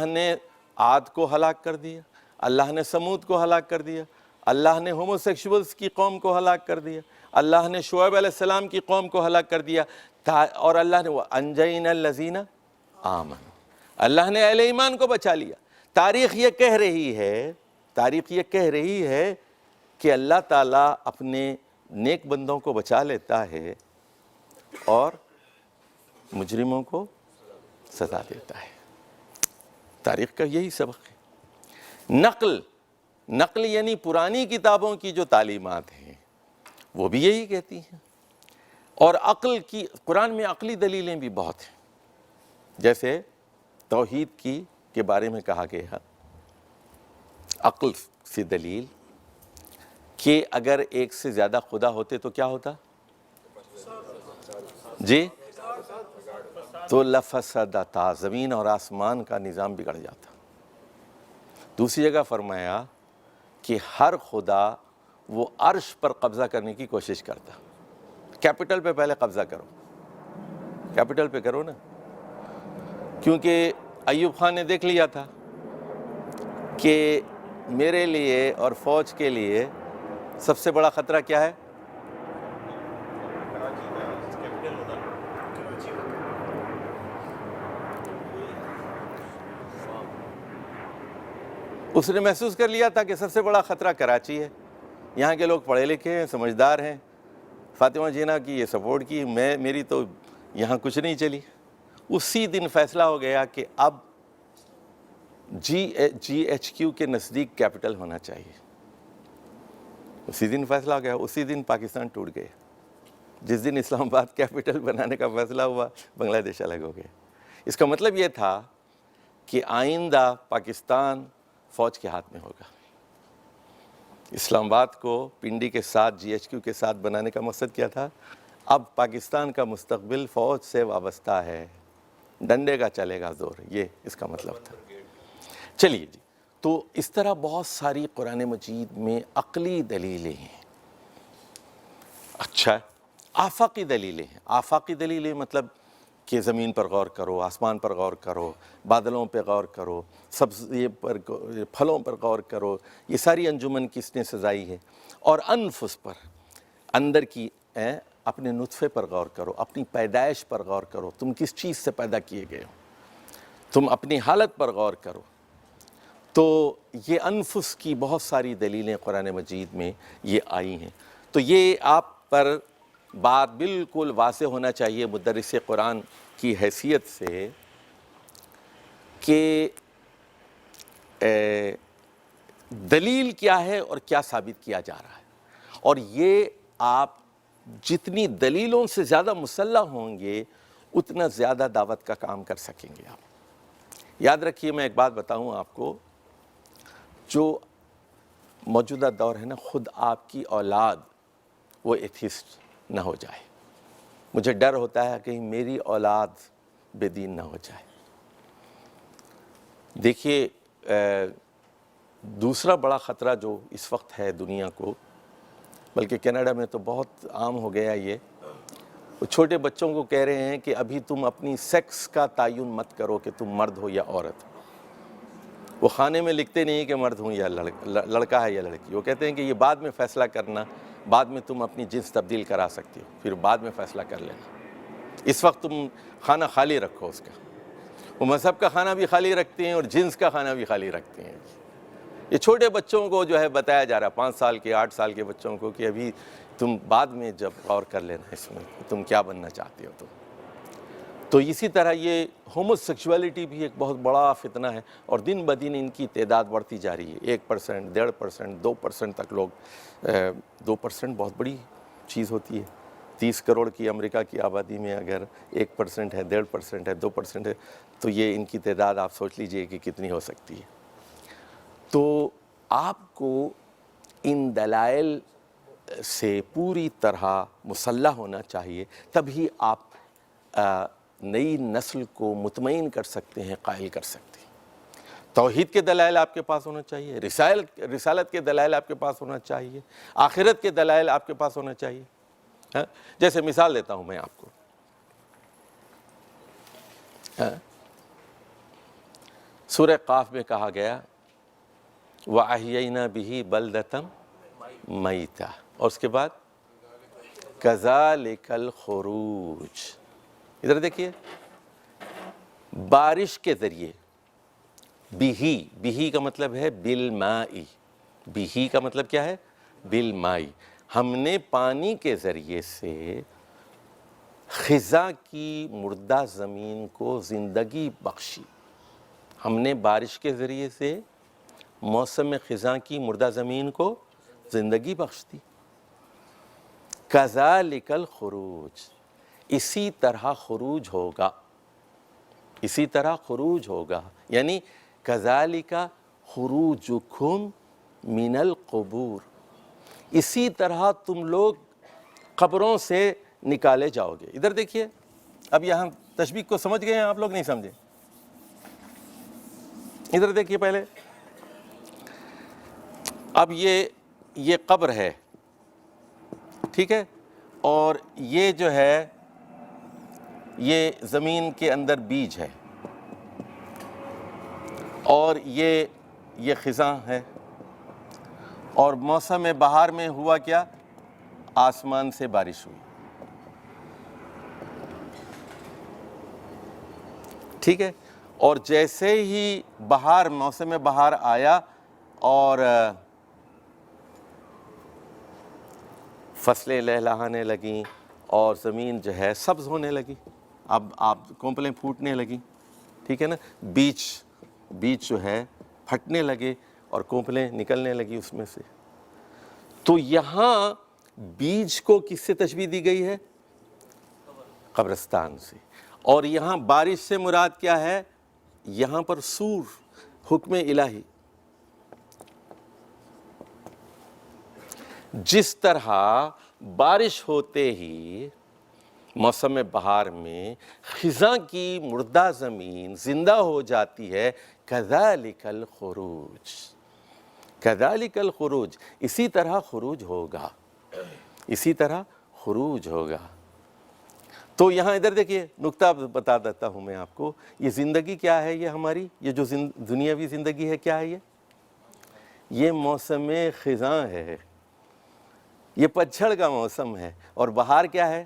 نے عاد کو ہلاک کر دیا، اللہ نے سمود کو ہلاک کر دیا، اللہ نے ہومو سیکشولز کی قوم کو ہلاک کر دیا، اللہ نے شعیب علیہ السلام کی قوم کو ہلاک کر دیا، اور اللہ نے وَأَنْجَيْنَا الَّذِينَ آمَنُوا، اللہ نے اہل ایمان کو بچا لیا. تاریخ یہ کہہ رہی ہے کہ اللہ تعالیٰ اپنے نیک بندوں کو بچا لیتا ہے اور مجرموں کو سزا دیتا ہے. تاریخ کا یہی سبق ہے. نقل یعنی پرانی کتابوں کی جو تعلیمات ہیں وہ بھی یہی کہتی ہیں. اور عقل کی، قرآن میں عقلی دلیلیں بھی بہت ہیں. جیسے توحید کے بارے میں کہا گیا، عقل سے دلیل کہ اگر ایک سے زیادہ خدا ہوتے تو کیا ہوتا؟ جی، تو لفسدتا، زمین اور آسمان کا نظام بگڑ جاتا. دوسری جگہ فرمایا کہ ہر خدا وہ عرش پر قبضہ کرنے کی کوشش کرتا. کیپٹل پہ پہلے قبضہ کرو، کیپٹل پہ کرو نا. کیونکہ ایوب خان نے دیکھ لیا تھا کہ میرے لیے اور فوج کے لیے سب سے بڑا خطرہ کیا ہے؟ اس نے محسوس کر لیا تھا کہ سب سے بڑا خطرہ کراچی ہے. یہاں کے لوگ پڑھے لکھے ہیں، سمجھدار ہیں. فاطمہ جینا کی یہ سپورٹ کی، میری تو یہاں کچھ نہیں چلی. اسی دن فیصلہ ہو گیا کہ اب جی ایچ کیو کے نزدیک کیپٹل ہونا چاہیے. اسی دن فیصلہ ہو گیا، اسی دن پاکستان ٹوٹ گیا. جس دن اسلام آباد کیپٹل بنانے کا فیصلہ ہوا، بنگلہ دیش الگ ہو گیا. اس کا مطلب یہ تھا کہ آئندہ پاکستان فوج کے ہاتھ میں ہوگا. اسلام آباد کو پنڈی کے ساتھ جی ایچ کیو کے ساتھ بنانے کا مقصد کیا تھا؟ اب پاکستان کا مستقبل فوج سے وابستہ ہے، ڈنڈے کا چلے گا زور، یہ اس کا مطلب تھا. چلیے جی، تو اس طرح بہت ساری قرآن مجید میں عقلی دلیلیں ہیں. اچھا، آفاقی دلیلیں ہیں. آفاقی دلیلیں مطلب کہ زمین پر غور کرو، آسمان پر غور کرو، بادلوں پہ غور کرو، سبزی پر، پھلوں پر غور کرو. یہ ساری انجمن کس نے سجائی ہے؟ اور انفس پر، اندر کی اپنے نطفے پر غور کرو، اپنی پیدائش پر غور کرو. تم کس چیز سے پیدا کیے گئے ہو؟ تم اپنی حالت پر غور کرو. تو یہ انفس کی بہت ساری دلیلیں قرآن مجید میں یہ آئی ہیں. تو یہ آپ پر بات بالکل واضح ہونا چاہیے مدرس قرآن کی حیثیت سے کہ دلیل کیا ہے اور کیا ثابت کیا جا رہا ہے. اور یہ آپ جتنی دلیلوں سے زیادہ مسلح ہوں گے اتنا زیادہ دعوت کا کام کر سکیں گے آپ. یاد رکھیے، میں ایک بات بتاؤں آپ کو، جو موجودہ دور ہے نا، خود آپ کی اولاد وہ ایتھیسٹ نہ ہو جائے. مجھے ڈر ہوتا ہے کہ میری اولاد بے دین نہ ہو جائے. دیکھیے، دوسرا بڑا خطرہ جو اس وقت ہے دنیا کو، بلکہ کینیڈا میں تو بہت عام ہو گیا یہ، وہ چھوٹے بچوں کو کہہ رہے ہیں کہ ابھی تم اپنی سیکس کا تعین مت کرو کہ تم مرد ہو یا عورت. وہ خانے میں لکھتے نہیں کہ مرد ہوں یا لڑکا ہے یا لڑکی. وہ کہتے ہیں کہ یہ بعد میں فیصلہ کرنا، بعد میں تم اپنی جنس تبدیل کرا سکتی ہو، پھر بعد میں فیصلہ کر لینا. اس وقت تم کھانا خالی رکھو اس کا. وہ مذہب کا کھانا بھی خالی رکھتے ہیں اور جنس کا کھانا بھی خالی رکھتے ہیں. یہ چھوٹے بچوں کو جو ہے بتایا جا رہا ہے، 5 سال کے 8 سال کے بچوں کو، کہ ابھی تم بعد میں جب غور کر لینا اس میں تم کیا بننا چاہتے ہو. تو اسی طرح یہ ہومو سیکشولیٹی بھی ایک بہت بڑا فتنہ ہے، اور دن بدن ان کی تعداد بڑھتی جا رہی ہے. 1%، 1.5%، 2% تک لوگ. 2% بہت بڑی چیز ہوتی ہے. 30 کروڑ کی امریکہ کی آبادی میں اگر 1% ہے، 1.5% ہے، 2% ہے، تو یہ ان کی تعداد آپ سوچ لیجئے کہ کتنی ہو سکتی ہے. تو آپ کو ان دلائل سے پوری طرح مسلح ہونا چاہیے، تبھی آپ نئی نسل کو مطمئن کر سکتے ہیں، قائل کر سکتے ہیں. توحید کے دلائل آپ کے پاس ہونا چاہیے، رسالت کے دلائل آپ کے پاس ہونا چاہیے، آخرت کے دلائل آپ کے پاس ہونا چاہیے. جیسے مثال دیتا ہوں میں آپ کو. سورہ قاف میں کہا گیا وَأَحْيَيْنَا بِهِ بَلْدَةً مَيْتًا، اور اس کے بعد كَذَلِكَ الْخُرُوجِ. ادھر دیکھیے، بارش کے ذریعے، بِهِ کا مطلب ہے بالمائی. بِهِ کا مطلب کیا ہے؟ بالمائی. ہم نے پانی کے ذریعے سے خزاں کی مردہ زمین کو زندگی بخشی. ہم نے بارش کے ذریعے سے موسم خزاں کی مردہ زمین کو زندگی بخش دی. کذالک الخروج، اسی طرح خروج ہوگا، اسی طرح خروج ہوگا. یعنی کذالک خروجکم من القبور، اسی طرح تم لوگ قبروں سے نکالے جاؤ گے. ادھر دیکھیے، اب یہاں تشبیہ کو سمجھ گئے ہیں آپ لوگ؟ نہیں سمجھے؟ ادھر دیکھیے پہلے. اب یہ قبر ہے، ٹھیک ہے، اور یہ جو ہے یہ زمین کے اندر بیج ہے. اور یہ خزاں ہے. اور موسم بہار میں ہوا کیا؟ آسمان سے بارش ہوئی. ٹھیک ہے. اور جیسے ہی موسم بہار آیا اور فصلیں لہلہانے لگیں اور زمین جو ہے سبز ہونے لگی. اب آپ کونپلیں پھوٹنے لگیں. ٹھیک ہے نا. بیج جو ہے پھٹنے لگے اور کونپلیں نکلنے لگی اس میں سے. تو یہاں بیج کو کس سے تشبیہ دی گئی ہے؟ قبرستان سے. اور یہاں بارش سے مراد کیا ہے؟ یہاں پر سور، حکم الہی. جس طرح بارش ہوتے ہی موسم بہار میں خزاں کی مردہ زمین زندہ ہو جاتی ہے، کذالک الخروج. کذالک الخروج، اسی طرح خروج ہوگا، اسی طرح خروج ہوگا. تو یہاں ادھر دیکھیے، نکتہ بتا دیتا ہوں میں آپ کو. یہ زندگی کیا ہے؟ یہ ہماری یہ جو دنیاوی زندگی ہے کیا ہے؟ یہ موسم خزاں ہے، یہ پتجھڑ کا موسم ہے. اور بہار کیا ہے؟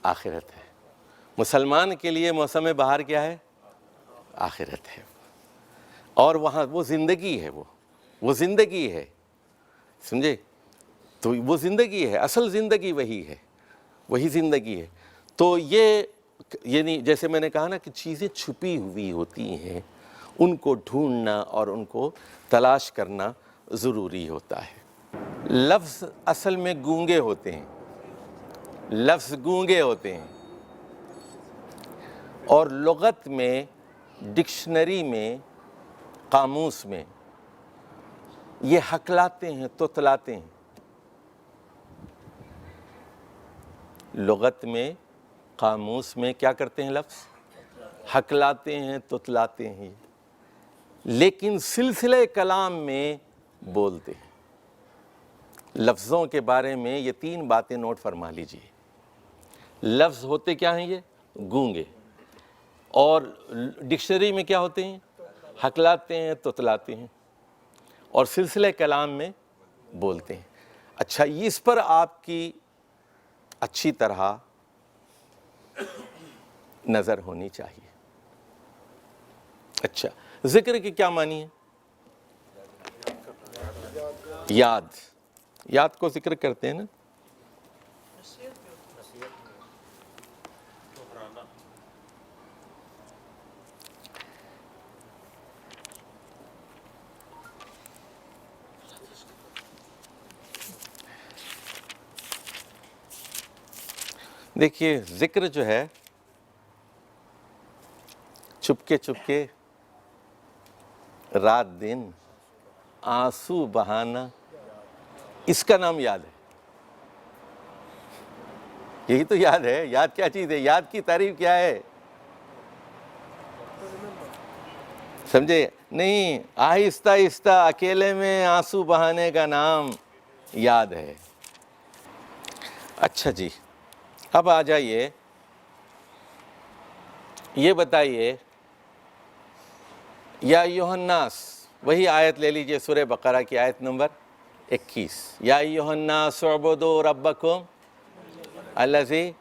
آخرت ہے. مسلمان کے لیے موسم بہار کیا ہے؟ آخرت ہے. اور وہاں وہ زندگی ہے، وہ زندگی ہے. سمجھے؟ تو وہ زندگی ہے، اصل زندگی وہی ہے، وہی زندگی ہے. تو یہ یعنی جیسے میں نے کہا نا کہ چیزیں چھپی ہوئی ہوتی ہیں، ان کو ڈھونڈنا اور ان کو تلاش کرنا ضروری ہوتا ہے. لفظ اصل میں گونگے ہوتے ہیں، لفظ گونگے ہوتے ہیں. اور لغت میں، ڈکشنری میں، قاموس میں یہ ہکلاتے ہیں، تتلاتے ہیں. لغت میں، قاموس میں کیا کرتے ہیں؟ لفظ ہکلاتے ہیں، تتلاتے ہیں. لیکن سلسلہ کلام میں بولتے ہیں. لفظوں کے بارے میں یہ 3 باتیں نوٹ فرما لیجئے. لفظ ہوتے کیا ہیں؟ یہ گونگے. اور ڈکشنری میں کیا ہوتے ہیں؟ ہکلاتے ہیں، تتلاتے ہیں. اور سلسلہ کلام میں بولتے ہیں. اچھا، اس پر آپ کی اچھی طرح نظر ہونی چاہیے. اچھا، ذکر کی کیا معنی ہے؟ یاد کو ذکر کرتے ہیں نا. دیکھیے، ذکر جو ہے چپکے چپکے رات دن آنسو بہانا، اس کا نام یاد ہے. یہی تو یاد ہے. یاد کیا چیز ہے؟ یاد کی تعریف کیا ہے؟ سمجھے نہیں؟ آہستہ آہستہ اکیلے میں آنسو بہانے کا نام یاد ہے. اچھا جی، اب آ جائیے، یہ بتائیے، یا ایھا الناس، وہی آیت لے لیجئے سورہ بقرہ کی آیت نمبر 21. یا ایھا الناس اعبدوا ربکم الذی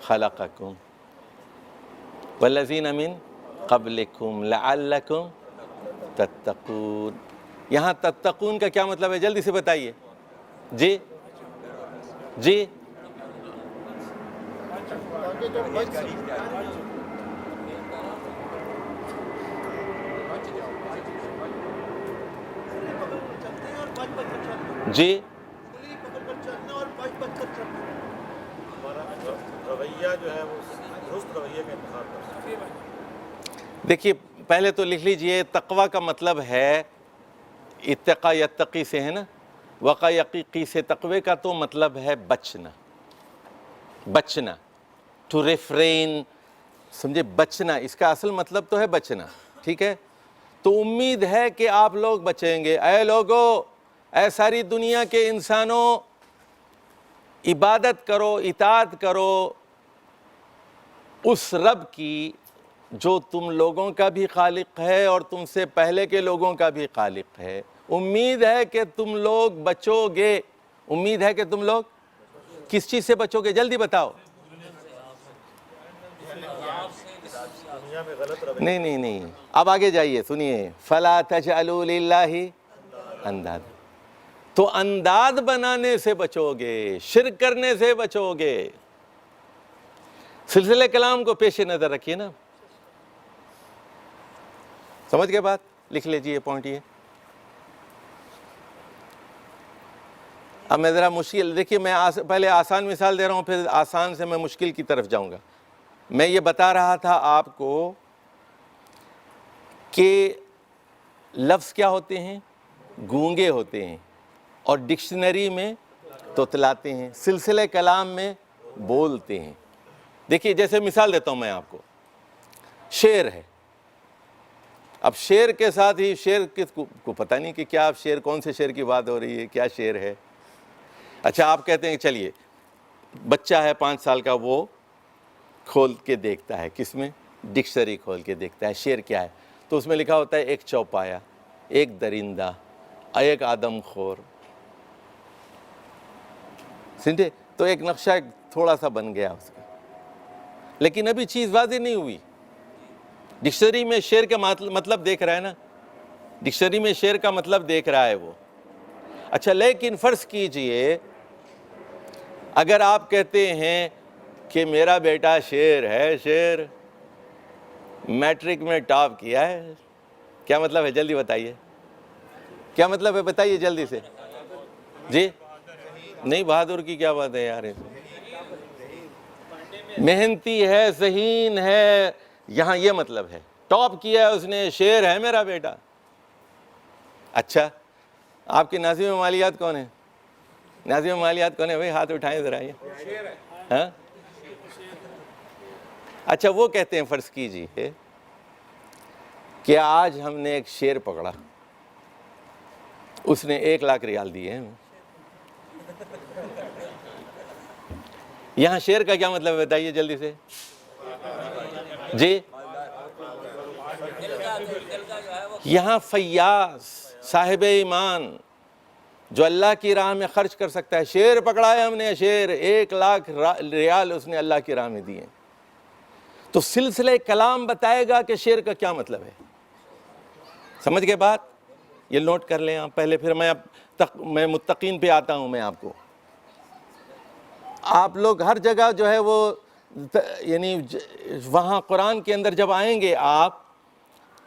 خلقکم والذین من قبلکم لعلکم تتقون. یہاں تتقون کا کیا مطلب ہے؟ جلدی سے بتائیے. جی جی جی رویہ جو ہے وہ درست رویے کا انتخاب کرنا. دیکھیے، پہلے تو لکھ لیجئے، تقوی کا مطلب ہے، اتقا یتقی سے ہے نا، وقا یقیقی سے. تقوی کا تو مطلب ہے بچنا، بچنا، ٹو ریفرین. سمجھے؟ بچنا، اس کا اصل مطلب تو ہے بچنا. ٹھیک ہے؟ تو امید ہے کہ آپ لوگ بچیں گے. اے لوگو، اے ساری دنیا کے انسانوں، عبادت کرو، اطاعت کرو اس رب کی جو تم لوگوں کا بھی خالق ہے اور تم سے پہلے کے لوگوں کا بھی خالق ہے، امید ہے کہ تم لوگ بچو گے۔ امید ہے کہ تم لوگ کس چیز سے بچو گے؟ جلدی بتاؤ۔ نہیں، اب آگے جائیے، سنیے، فَلَا تَجْعَلُوا لِلَّهِ انداد، تو انداد بنانے سے بچو گے، شرک کرنے سے بچو گے۔ سلسلہ کلام کو پیش نظر رکھیے نا، سمجھ گئے بات؟ لکھ لیجیے پوائنٹ یہ۔ اب میں ذرا مشکل، دیکھیے میں پہلے آسان مثال دے رہا ہوں، پھر آسان سے میں مشکل کی طرف جاؤں گا۔ میں یہ بتا رہا تھا آپ کو کہ لفظ کیا ہوتے ہیں؟ گونگے ہوتے ہیں، اور ڈکشنری میں توتلاتے ہیں، سلسلہ کلام میں بولتے ہیں۔ دیکھیے جیسے مثال دیتا ہوں میں آپ کو، شعر ہے۔ اب شعر کے ساتھ ہی، شعر کس کو پتہ نہیں کہ کیا شعر، کون سے شعر کی بات ہو رہی ہے، کیا شعر ہے۔ اچھا آپ کہتے ہیں چلیے بچہ ہے 5 سال کا، وہ کھول کے دیکھتا ہے، کس میں؟ ڈکشنری کھول کے دیکھتا ہے شعر کیا ہے، تو اس میں لکھا ہوتا ہے ایک چوپایا، ایک درندہ، ایک آدم خور، سمجھے؟ تو ایک نقشہ تھوڑا سا بن گیا اس کا، لیکن ابھی چیز واضح نہیں ہوئی۔ ڈکشنری میں شعر کا مطلب دیکھ رہا ہے نا، ڈکشنری میں شعر کا مطلب دیکھ رہا ہے وہ۔ اچھا لیکن فرض کیجئے اگر آپ کہتے ہیں کہ میرا بیٹا شعر ہے، شعر میٹرک میں ٹاپ کیا ہے، کیا مطلب ہے؟ جلدی بتائیے، کیا مطلب ہے؟ بتائیے جلدی سے۔ جی نہیں، بہادر کی کیا بات ہے یار، محنتی ہے، ذہین ہے، یہاں یہ مطلب ہے ٹاپ کیا ہے اس نے، شعر ہے میرا بیٹا۔ اچھا آپ کے ناظم مالیات کون ہیں؟ ناظم مالیات کون ہے بھائی؟ ہاتھ اٹھائیں ذرا یہ۔ ہاں اچھا وہ کہتے ہیں، فرض کیجیے کہ آج ہم نے ایک شعر پکڑا، اس نے 1 لاکھ ریال دیے ہیں۔ یہاں شعر کا کیا مطلب ہے بتائیے جلدی سے جی۔ یہاں فیاض، صاحب ایمان، جو اللہ کی راہ میں خرچ کر سکتا ہے، شعر پکڑا ہے ہم نے، شعر 1 لاکھ ریال اس نے اللہ کی راہ میں دیے۔ تو سلسلہ کلام بتائے گا کہ شعر کا کیا مطلب ہے۔ سمجھ گئے بات؟ یہ نوٹ کر لیں آپ پہلے، پھر میں متقین پہ آتا ہوں۔ میں آپ کو، آپ لوگ ہر جگہ جو ہے وہ، یعنی وہاں قرآن کے اندر جب آئیں گے آپ،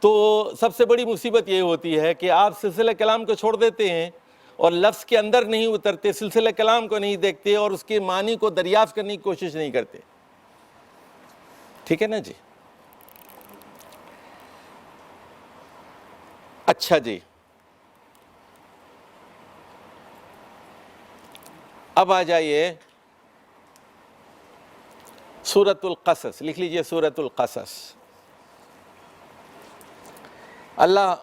تو سب سے بڑی مصیبت یہ ہوتی ہے کہ آپ سلسلہ کلام کو چھوڑ دیتے ہیں اور لفظ کے اندر نہیں اترتے، سلسلہ کلام کو نہیں دیکھتے اور اس کے معنی کو دریافت کرنے کی کوشش نہیں کرتے۔ ٹھیک ہے نا جی؟ اچھا جی، اب آ جائیے سورۃ القصص، لکھ لیجئے سورۃ القصص۔ اللہ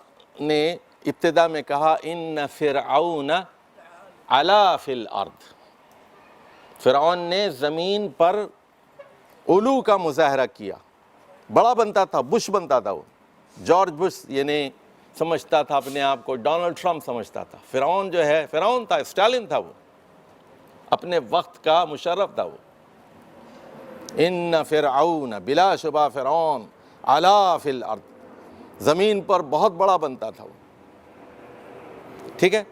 نے ابتدا میں کہا ان فرعون علا فی الارض، فرعون نے زمین پر علو کا مظاہرہ کیا، بڑا بنتا تھا، بش بنتا تھا، وہ جارج بش یعنی سمجھتا تھا اپنے آپ کو، ڈونلڈ ٹرمپ سمجھتا تھا۔ فرعون جو ہے، فرعون تھا، اسٹالن تھا، وہ اپنے وقت کا مشرف تھا وہ۔ ان فرعون، بلا شبہ فرعون، علا فی الارض، زمین پر بہت بڑا بنتا تھا وہ۔ ٹھیک ہے،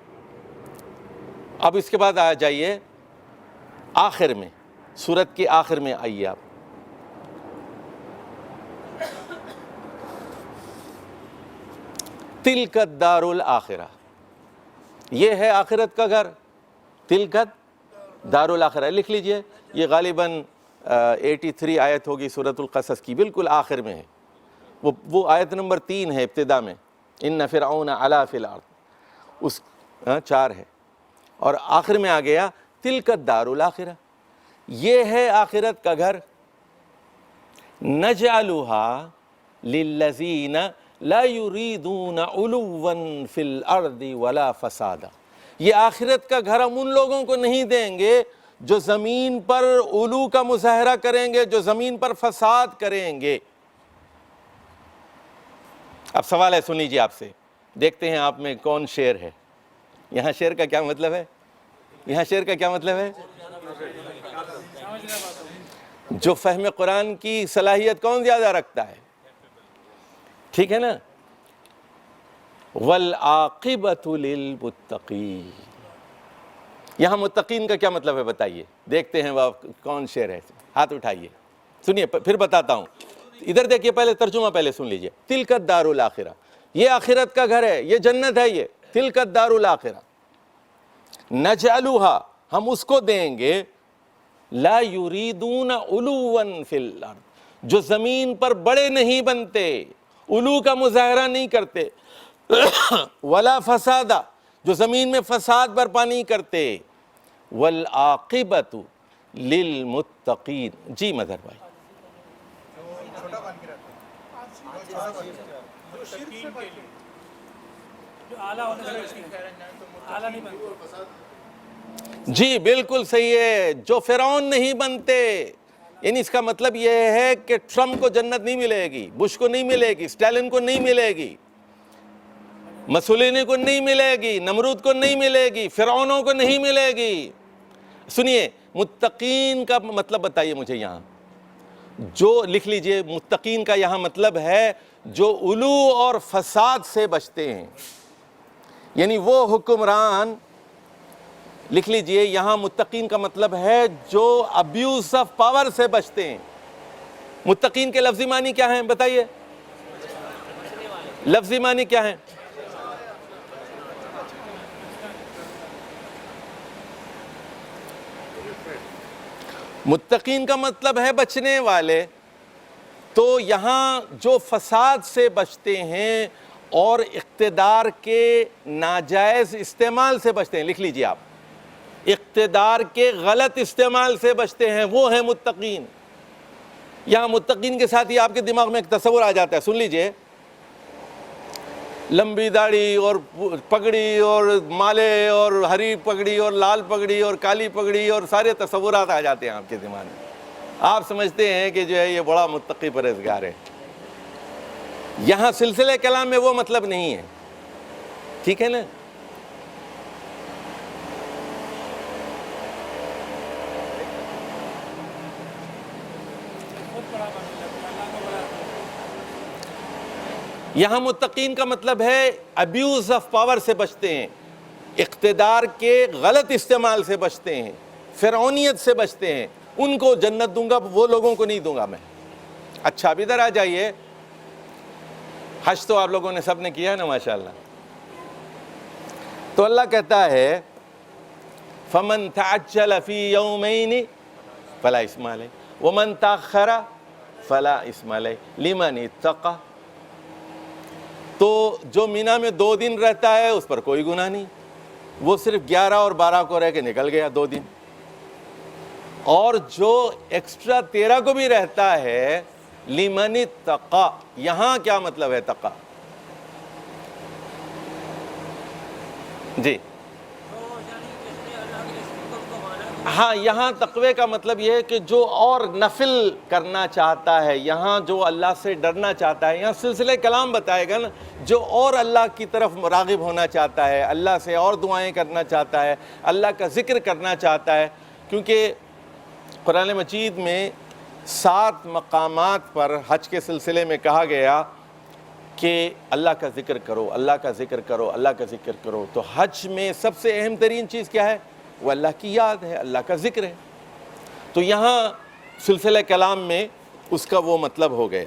اب اس کے بعد آ جائیے آخر میں، سورت کے آخر میں آئیے آپ۔ تلک الدار الآخرہ، یہ ہے آخرت کا گھر، تلک دار الآخرہ، لکھ لیجئے، یہ غالباً 83 آیت ہوگی سورۃ القصص کی، بالکل آخر میں ہے، وہ آیت نمبر 3 ہے ابتدا میں، ان فرعون علا فی الارض، اس 4 ہے، اور آخر میں آ گیا تلک الدار الآخرہ، یہ ہے آخرت کا گھر، نجعلھا للذین لا یریدون علوا فی الارض ولا فسادا، یہ آخرت کا گھر ہم ان لوگوں کو نہیں دیں گے جو زمین پر علو کا مظاہرہ کریں گے، جو زمین پر فساد کریں گے۔ اب سوال ہے، سن لیجیے آپ سے، دیکھتے ہیں آپ میں کون شیر ہے۔ یہاں شیر کا کیا مطلب ہے؟ یہاں شیر کا کیا مطلب ہے؟ جو فہم قرآن کی صلاحیت کون زیادہ رکھتا ہے؟ ٹھیک ہے نا؟ وَالْعَاقِبَةُ لِلْمُتَّقِينَ۔ یہاں متقین کا کیا مطلب ہے بتائیے؟ دیکھتے ہیں وہ کون شعر ہے، ہاتھ اٹھائیے، سنیے پھر بتاتا ہوں۔ ادھر دیکھیے، پہلے ترجمہ پہلے سن لیجیے۔ تِلْكَ الدَّارُ الْآخِرَةُ، یہ آخرت کا گھر ہے، یہ جنت ہے، یہ تِلْكَ الدَّارُ الْآخِرَةُ نَجْعَلُهَا، ہم اس کو دیں گے، لَا يُرِيدُونَ عُلُوًّا فِي الْأَرْضِ، جو زمین پر بڑے نہیں بنتے، علو کا مظاہرہ نہیں کرتے، وَلَا فَسَادًا، جو زمین میں فساد برپا نہیں کرتے، وَالْعَاقِبَةُ لِلْمُتَّقِينَ۔ جی مظہر بھائی۔ جو اعلیٰ ہونے سے بچتے ہیں، اعلیٰ نہیں بنتے۔ جی بالکل صحیح ہے، جو فرعون نہیں بنتے، یعنی اس کا مطلب یہ ہے کہ ٹرمپ کو جنت نہیں ملے گی، بش کو نہیں ملے گی، اسٹالن کو نہیں ملے گی، مسولینی کو نہیں ملے گی، نمرود کو نہیں ملے گی، فرعونوں کو نہیں ملے گی۔ سنیے، متقین کا مطلب بتائیے مجھے یہاں، جو لکھ لیجئے، متقین کا یہاں مطلب ہے جو علو اور فساد سے بچتے ہیں، یعنی وہ حکمران، لکھ لیجئے یہاں متقین کا مطلب ہے جو ابیوز آف پاور سے بچتے ہیں۔ متقین کے لفظی معنی کیا ہیں بتائیے؟ لفظی معنی کیا ہیں؟ متقین کا مطلب ہے بچنے والے، تو یہاں جو فساد سے بچتے ہیں اور اقتدار کے ناجائز استعمال سے بچتے ہیں، لکھ لیجئے آپ، اقتدار کے غلط استعمال سے بچتے ہیں، وہ ہیں متقین۔ یہاں متقین کے ساتھ ہی آپ کے دماغ میں ایک تصور آ جاتا ہے، سن لیجئے، لمبی داڑھی اور پگڑی اور مالے اور ہری پگڑی اور لال پگڑی اور کالی پگڑی اور سارے تصورات آ جاتے ہیں آپ کے دماغ میں، آپ سمجھتے ہیں کہ جو ہے یہ بڑا متقی پرہیزگار ہے۔ یہاں سلسلہ کلام میں وہ مطلب نہیں ہے، ٹھیک ہے نا؟ یہاں متقین کا مطلب ہے ابیوز آف پاور سے بچتے ہیں، اقتدار کے غلط استعمال سے بچتے ہیں، فرعونیت سے بچتے ہیں، ان کو جنت دوں گا، وہ لوگوں کو نہیں دوں گا میں۔ اچھا اب ادھر آ جائیے، حج تو آپ لوگوں نے سب نے کیا ہے نا ماشاءاللہ، تو اللہ کہتا ہے فَمَن تَعَجَّلَ فِي يَوْمَيْنِ فَلَا إِثْمَ عَلَيْهِ وَمَن تَأَخَّرَ فَلَا إِثْمَ عَلَيْهِ لِمَنِ اتَّقَى۔ تو جو مینا میں 2 دن رہتا ہے اس پر کوئی گناہ نہیں، وہ صرف 11 اور 12 کو رہ کے نکل گیا 2 دن، اور جو ایکسٹرا 13 کو بھی رہتا ہے، لمن اتقى، یہاں کیا مطلب ہے تقا؟ جی ہاں، یہاں تقوی کا مطلب یہ ہے کہ جو اور نفل کرنا چاہتا ہے، یہاں جو اللہ سے ڈرنا چاہتا ہے، یہاں سلسلہ کلام بتائے گا نا، جو اور اللہ کی طرف راغب ہونا چاہتا ہے، اللہ سے اور دعائیں کرنا چاہتا ہے، اللہ کا ذکر کرنا چاہتا ہے، کیونکہ قرآن مجید میں 7 مقامات پر حج کے سلسلے میں کہا گیا کہ اللہ کا ذکر کرو، اللہ کا ذکر کرو، اللہ کا ذکر کرو۔ تو حج میں سب سے اہم ترین چیز کیا ہے؟ وہ اللہ کی یاد ہے، اللہ کا ذکر ہے۔ تو یہاں سلسلہ کلام میں اس کا وہ مطلب ہو گیا۔